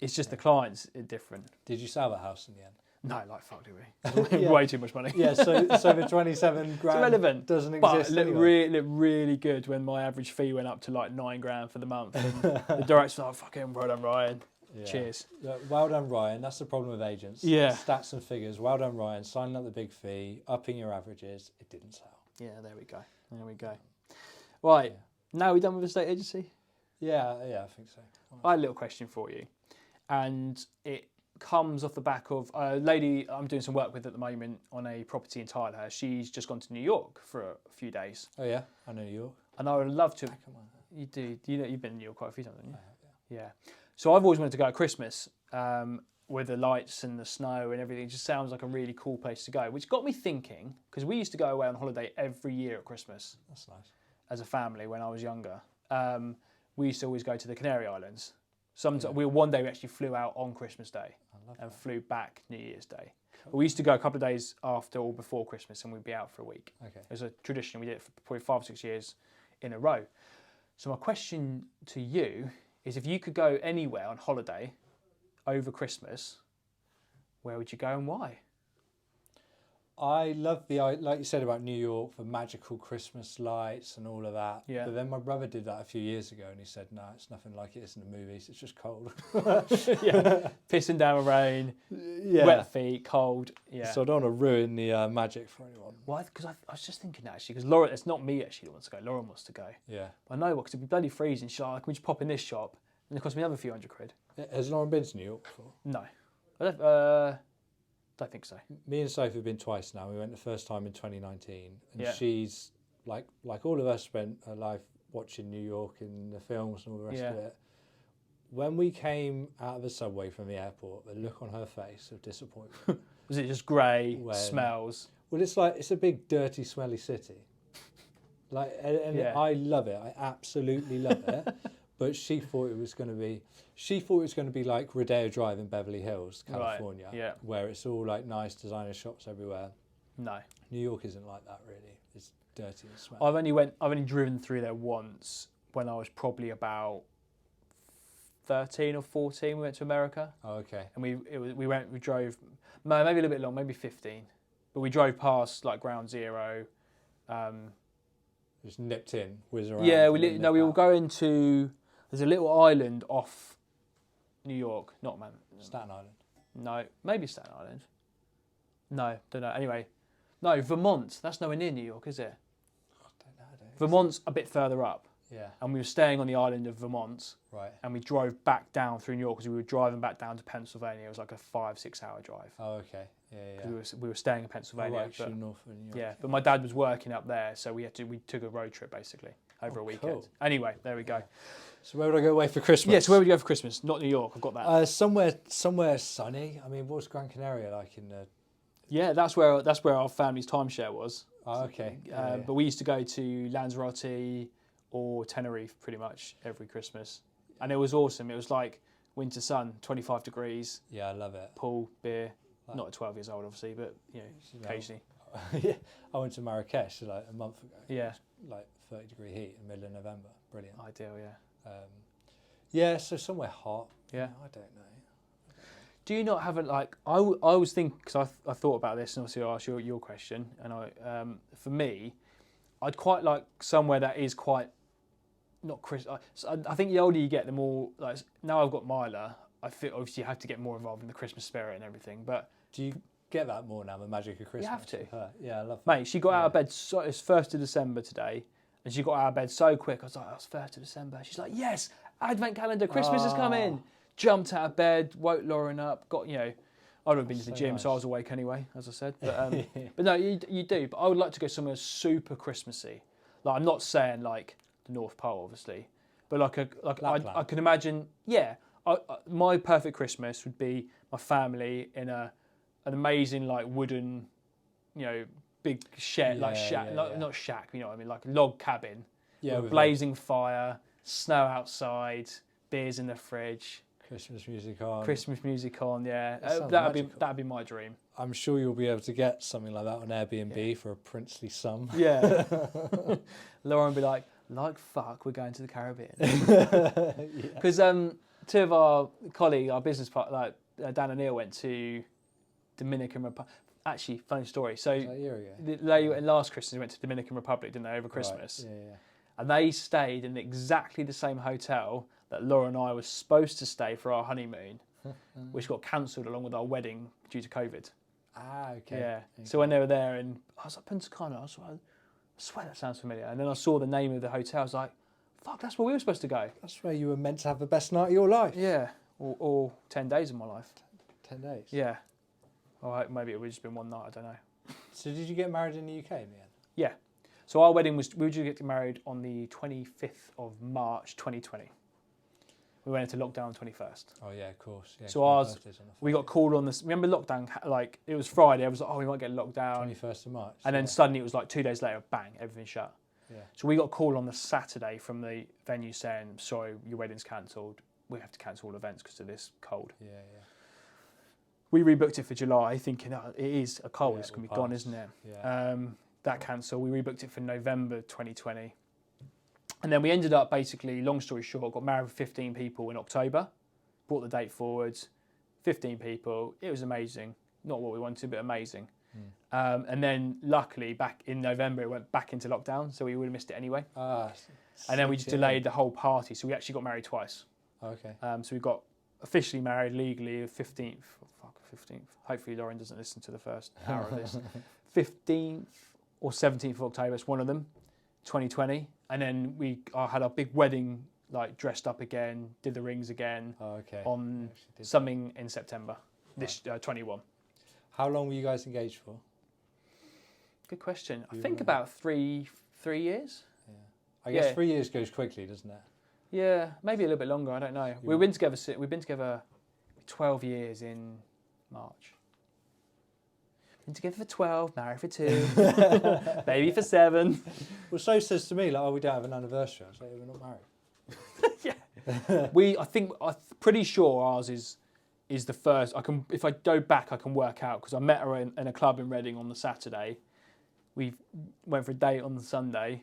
it's just the clients are different. Did you sell the house in the end? No, like fuck, do we? Yeah. Way too much money. Yeah, so the 27 grand irrelevant. doesn't But exist it looked, anyway. looked really good when my average fee went up to like 9 grand for the month. And the director was like, fucking well done, Ryan. Yeah. Cheers. Well done, Ryan. That's the problem with agents. Yeah. Stats and figures. Well done, Ryan. Signing up the big fee, upping your averages. It didn't sell. Yeah, there we go. There we go. Right, Yeah. now we're done with estate agency? Yeah, I think so. I had a little question for you. And it comes off the back of a lady I'm doing some work with at the moment on a property in Tyler. She's just gone to New York for a few days. Oh yeah, I know New York. And I would love to. Come on. You do. You know, you've been in New York quite a few times, haven't you? I have, yeah. Yeah. So I've always wanted to go at Christmas with the lights and the snow and everything. It just sounds like a really cool place to go, which got me thinking, because we used to go away on holiday every year at Christmas That's nice. as a family when I was younger. We used to always go to the Canary Islands. One day we actually flew out on Christmas Day I love and that. flew back New Year's Day. But we used to go a couple of days after or before Christmas and we'd be out for a week. Okay. It was a tradition. We did it for probably 5 or 6 years in a row. So my question to you is, if you could go anywhere on holiday over Christmas, where would you go and why? I love like you said about New York, the magical Christmas lights and all of that. Yeah. But then my brother did that a few years ago and he said, no, it's nothing like it is in the movies. It's just cold. Yeah, pissing down rain, Yeah. wet feet, cold. Yeah. So I don't want to ruin the magic for anyone. Why? Because I was just thinking that actually, because Lauren, it's not me actually that wants to go. Lauren wants to go. Yeah. I know what, because it'd be bloody freezing. She's like, can we just pop in this shop? And it cost me another few £100. Has Lauren been to New York before? No, I don't think so. Me and Sophie have been twice now. We went the first time in 2019, and Yeah. she's like all of us spent her life watching New York and the films and all the rest Yeah. of it. When we came out of the subway from the airport, the look on her face of disappointment. Was it just grey, When- smells? Well, it's a big, dirty, smelly city. And Yeah. I love it. I absolutely love it. But she thought it was going to be like Rodeo Drive in Beverly Hills, Right, California, yeah. where it's all like nice designer shops everywhere. No. New York isn't like that really. It's dirty and smelly. I've only driven through there once when I was probably about 13 or 14. We went to America, Oh, okay. and we drove maybe a little bit long, maybe 15, but we drove past like Ground Zero. Just nipped in, whiz around. Yeah, and then we nip were out. going to. There's a little island off New York, not man. Staten Island. No, maybe Staten Island. No, don't know. Anyway, no, Vermont. That's nowhere near New York, is it? I don't know. Vermont's a bit further up, Yeah, and we were staying on the island of Vermont, right. and we drove back down through New York because we were driving back down to Pennsylvania. It was like a 5-6 hour drive. Oh, okay. Yeah, yeah. 'Cause we were staying in Oh, Pennsylvania. right, actually but, north of New York. yeah, but my dad was working up there, so we took a road trip basically over Oh, a weekend. cool. Anyway, there we go. So where would I go away for Christmas? Yeah, so where would you go for Christmas? Not New York. I've got that. Somewhere sunny. I mean, what's Gran Canaria like in the? Yeah, that's where our family's timeshare was. Oh, okay. Yeah, yeah. But we used to go to Lanzarote or Tenerife pretty much every Christmas, and it was awesome. It was like winter sun, 25 degrees, Yeah, I love it. pool, beer. Like- Not at 12 years old, obviously, but You know, occasionally. yeah, I went to Marrakesh like a month ago. Yeah, Like 30-degree heat in the middle of November. Brilliant. ideal. Yeah. Yeah, so somewhere hot. Yeah. I don't know. Do you not have a like? I was thinking, because I thought about this, and obviously I asked your question, and for me, I'd quite like somewhere that is quite not Christmas. I think the older you get, the more like now I've got Myla. I feel obviously you have to get more involved in the Christmas spirit and everything, but. Do you get that more now, the magic of Christmas? have to. with her? Yeah, I love that. Mate, she got out of bed, it's 1st of December today, and she got out of bed so quick. I was like, oh, it's 1st of December. She's like, yes, Advent calendar, Christmas has come in. Jumped out of bed, woke Lauren up, I'd have been to the So gym, so I nice. was awake anyway, as I said. But no, you do. But I would like to go somewhere super Christmassy. Like, I'm not saying like the North Pole, obviously, but I can imagine, my perfect Christmas would be my family in an amazing like wooden, big shed, like Yeah, shack, yeah, yeah. not shack, you know what I mean, like a log cabin, Yeah, with with blazing fire, snow outside, beers in the fridge, Christmas music on. Christmas music on. Yeah, That sounds magical. that'd be my dream. I'm sure you'll be able to get something like that on Airbnb for a princely sum. Yeah, Lauren would be like fuck, we're going to the Caribbean because two of our colleagues, our business partner, Dan and Neil went to Dominican Republic. Actually, funny story. So Was that a year ago? last Christmas, we went to Dominican Republic, didn't they, over Christmas? Right. Yeah. And they stayed in exactly the same hotel that Laura and I were supposed to stay for our honeymoon, which got cancelled along with our wedding due to COVID. Ah, okay. Yeah. Okay. So when they were there, and I was like, Punta Cana, I swear that sounds familiar. And then I saw the name of the hotel. I was like, fuck, that's where we were supposed to go. That's where you were meant to have the best night of your life. Yeah. Or 10 days of my life. 10 days. Yeah. Or maybe it would have just been one night, I don't know. So did you get married in the UK in the end? Yeah. So our wedding we were due to get married on the 25th of March 2020. We went into lockdown on 21st. Oh yeah, of course. Yeah, So we got called on this. Remember lockdown? Like it was Friday. I was like, oh, we might get locked down. 21st of March. And then suddenly it was like 2 days later, bang, everything shut. Yeah. So we got called on the Saturday from the venue saying, sorry, your wedding's cancelled. We have to cancel all events because of this cold. Yeah. We rebooked it for July, thinking oh, it is a cold. Yeah, It's going to be pass. gone, isn't it? Yeah. That cancelled. We rebooked it for November 2020. And then we ended up basically, long story short, got married with 15 people in October, brought the date forwards, 15 people. It was amazing. Not what we wanted, but amazing. And then luckily back in November, it went back into lockdown, so we would have missed it anyway. And then we just delayed the whole party. So we actually got married twice. Okay. So we got officially married legally 15th. Oh, fuck, 15th. Hopefully Lauren doesn't listen to the first hour of this. 15th or 17th of October, it's one of them, 2020. And then I had our big wedding, like dressed up again, did the rings again on something in September, this 21. How long were you guys engaged for? Good question. I think about three years. Yeah. I guess 3 years goes quickly, doesn't it? Yeah, maybe a little bit longer. I don't know. We've been together 12 years in March. Been together for 12, married for 2, baby for 7. Well, so says to me, like, oh, we don't have an anniversary. I was like, we're not married. Yeah. I'm pretty sure ours is the first. If I go back, I can work out because I met her in a club in Reading on the Saturday. We went for a date on the Sunday,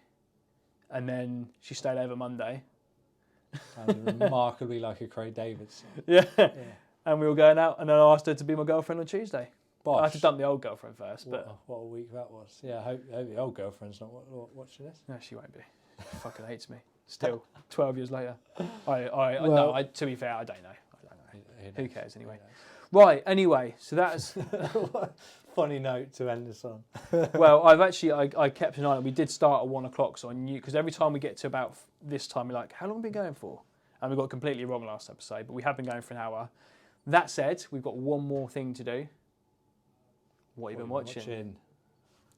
and then she stayed over Monday. Sounds remarkably like a Craig Davidson. Yeah. And we were going out, and then I asked her to be my girlfriend on Tuesday. Bosh. I had to dump the old girlfriend first, but what a week that was. Yeah, I hope the old girlfriend's not watching this. no, she won't be. She fucking hates me. Still, 12 years later. No, to be fair, I don't know. Who cares anyway? Right. Anyway, so that's funny note to end this on. well. I kept an eye on. We did start at 1 o'clock, so I knew because every time we get to about this time, we're like, how long have we been going for? And we got completely wrong last episode, but we have been going for an hour. That said, we've got one more thing to do. What have you been watching?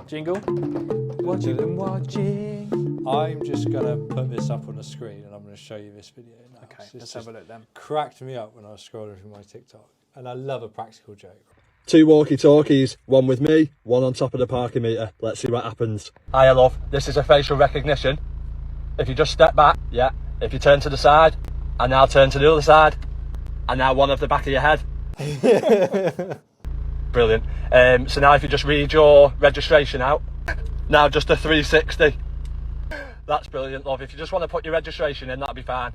Jingle. What you been watching? I'm just gonna put this up on the screen and I'm gonna show you this video now. Okay, It's let's just have a look then. Cracked me up when I was scrolling through my TikTok, and I love a practical joke. 2 walkie-talkies, one with me, one on top of the parking meter. Let's see what happens. Hiya, love. This is a facial recognition. If you just step back, yeah. If you turn to the side, and now turn to the other side, and now one of the back of your head. Brilliant. So now if you just read your registration out, now just a 360. That's brilliant, love. If you just want to put your registration in, that'll be fine.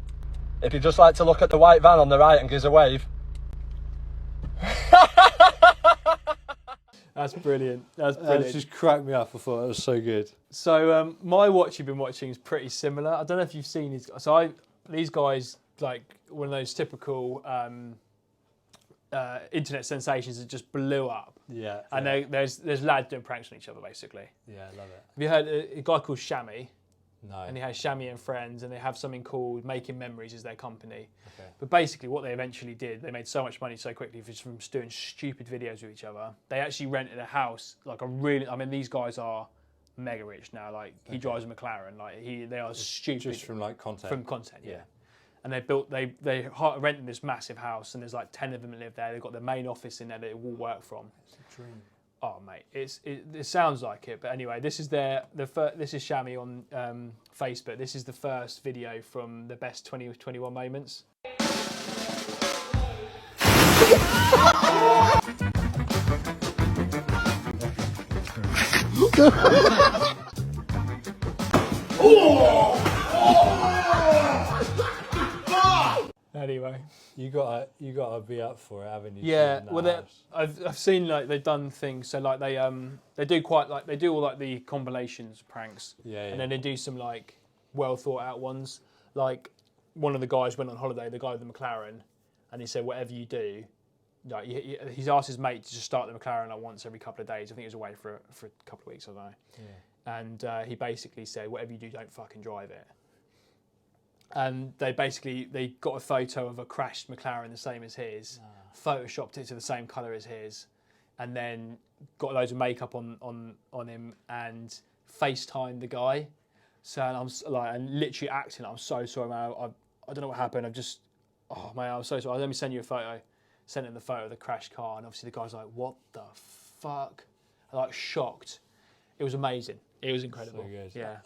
If you just like to look at the white van on the right and gives a wave. That's brilliant. That's brilliant. It just cracked me up. I thought it was so good. So my watch you've been watching is pretty similar. I don't know if you've seen these guys. So these guys, like one of those typical internet sensations that just blew up. Yeah. And there's lads doing pranks on each other, basically. Yeah, I love it. Have you heard a guy called Shammy? No. And he has Shammy and Friends, and they have something called Making Memories as their company. Okay. But basically what they eventually did, they made so much money so quickly from just doing stupid videos with each other. They actually rented a house, these guys are mega rich now. Like he drives a McLaren, they are stupid. Just from like content. From content, yeah. And they rented this massive house, and there's like 10 of them that live there. They've got their main office in there that it will work from. It's a dream. Oh mate, it sounds like it, but anyway, this is this is Shammy on Facebook. This is the first video from the best 2021 moments. Anyway, anyway. You gotta be up for it, haven't you? Yeah, Seeing that well, house? I've seen like they've done things. So like they do quite like they do all like the compilations pranks, Yeah, and then they do some like well thought out ones. Like one of the guys went on holiday, the guy with the McLaren, and he said whatever you do, like he's asked his mate to just start the McLaren like once every couple of days. I think he was away for a couple of weeks, I don't know. Yeah. And he basically said whatever you do, don't fucking drive it. And they got a photo of a crashed McLaren the same as his, photoshopped it to the same colour as his, and then got loads of makeup on him and FaceTimed the guy. So and I'm like, and literally acting, I'm so sorry, man. I don't know what happened. Oh man, I'm so sorry. Let me send you a photo. Sent him the photo of the crashed car, and obviously the guy's like, "What the fuck?" I'm like shocked. It was amazing. It was incredible. So good. Yeah.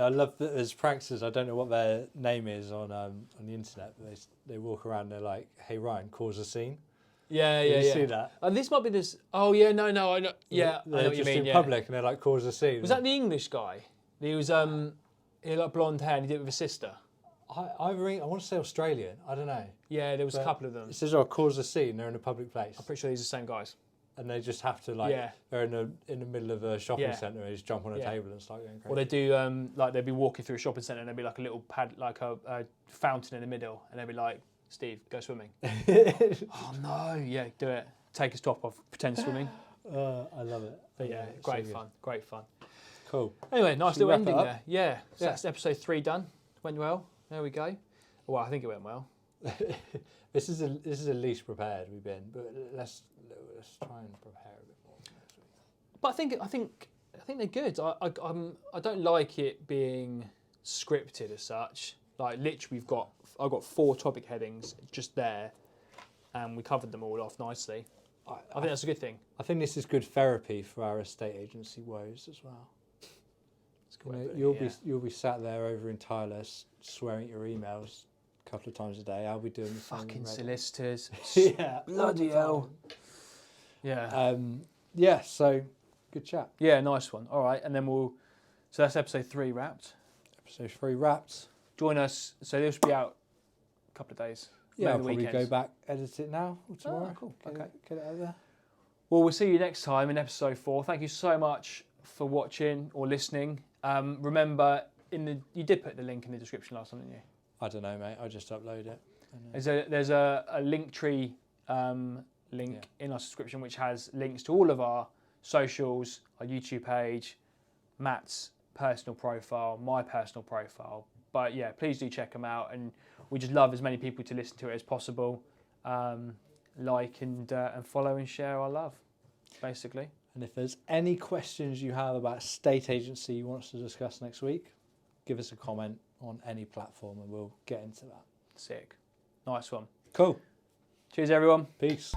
I love that there's pranksters. I don't know what their name is on the internet, but they walk around. They're like, "Hey Ryan, cause a scene." Yeah, Did yeah, you yeah. see that? And this might be this. Oh yeah, no, I know. Yeah, I know They're what you just mean. in Yeah. public and they're like, "Cause a scene." Was that the English guy? He was he had like blonde hair and he did it with his sister. I want to say Australian. I don't know. Yeah, there was a But couple of them. It says, "Oh, cause a scene." They're in a public place, I'm pretty sure these are the same guys. and they just have to like. Yeah. They're in the middle of a shopping Yeah. centre and they just jump on a Yeah. table and start going crazy. Or they do like they'd be walking through a shopping centre and there'd be like a little pad, like a fountain in the middle, and they'd be like, "Steve, go swimming." Oh no, yeah, do it. Take his top off, pretend swimming. I love it. But yeah, It's great so good. fun, great fun. Cool. Anyway, nice Should we little wrap it ending up? there. Yeah, so Yeah. that's episode 3 done. Went well. There we go. Well, I think it went well. This is the least prepared we've been, but let's try and prepare a bit more next week. But I think they're good. I don't like it being scripted as such. Like literally, I've got 4 topic headings just there, and we covered them all off nicely. I think that's a good thing. I think this is good therapy for our estate agency woes as well. It's a You good way know, of putting it, you'll be sat there over in Tyler swearing at your emails a couple of times a day. I'll be doing the same. fucking in Reddit. solicitors. Yeah, Bloody hell. Yeah. Yeah. So good chat. Yeah, nice one. All right, and then so that's episode 3 wrapped. Episode 3 wrapped. Join us. So this will be out a couple of days. Yeah, maybe I'll the probably weekends. go back, edit it now or tomorrow. cool. Get Okay. Get it out there. Well, we'll see you next time in episode 4. Thank you so much for watching or listening. Remember, you did put the link in the description last time, didn't you? I don't know, mate. I just upload it. There's a Linktree link in our subscription which has links to all of our socials, our YouTube page, Matt's personal profile, my personal profile. But yeah, please do check them out, and we just love as many people to listen to it as possible. Like and follow and share our love, basically. And if there's any questions you have about estate agency you want us to discuss next week, give us a comment on any platform and we'll get into that. Sick. Nice one. Cool. Cheers, everyone. Peace.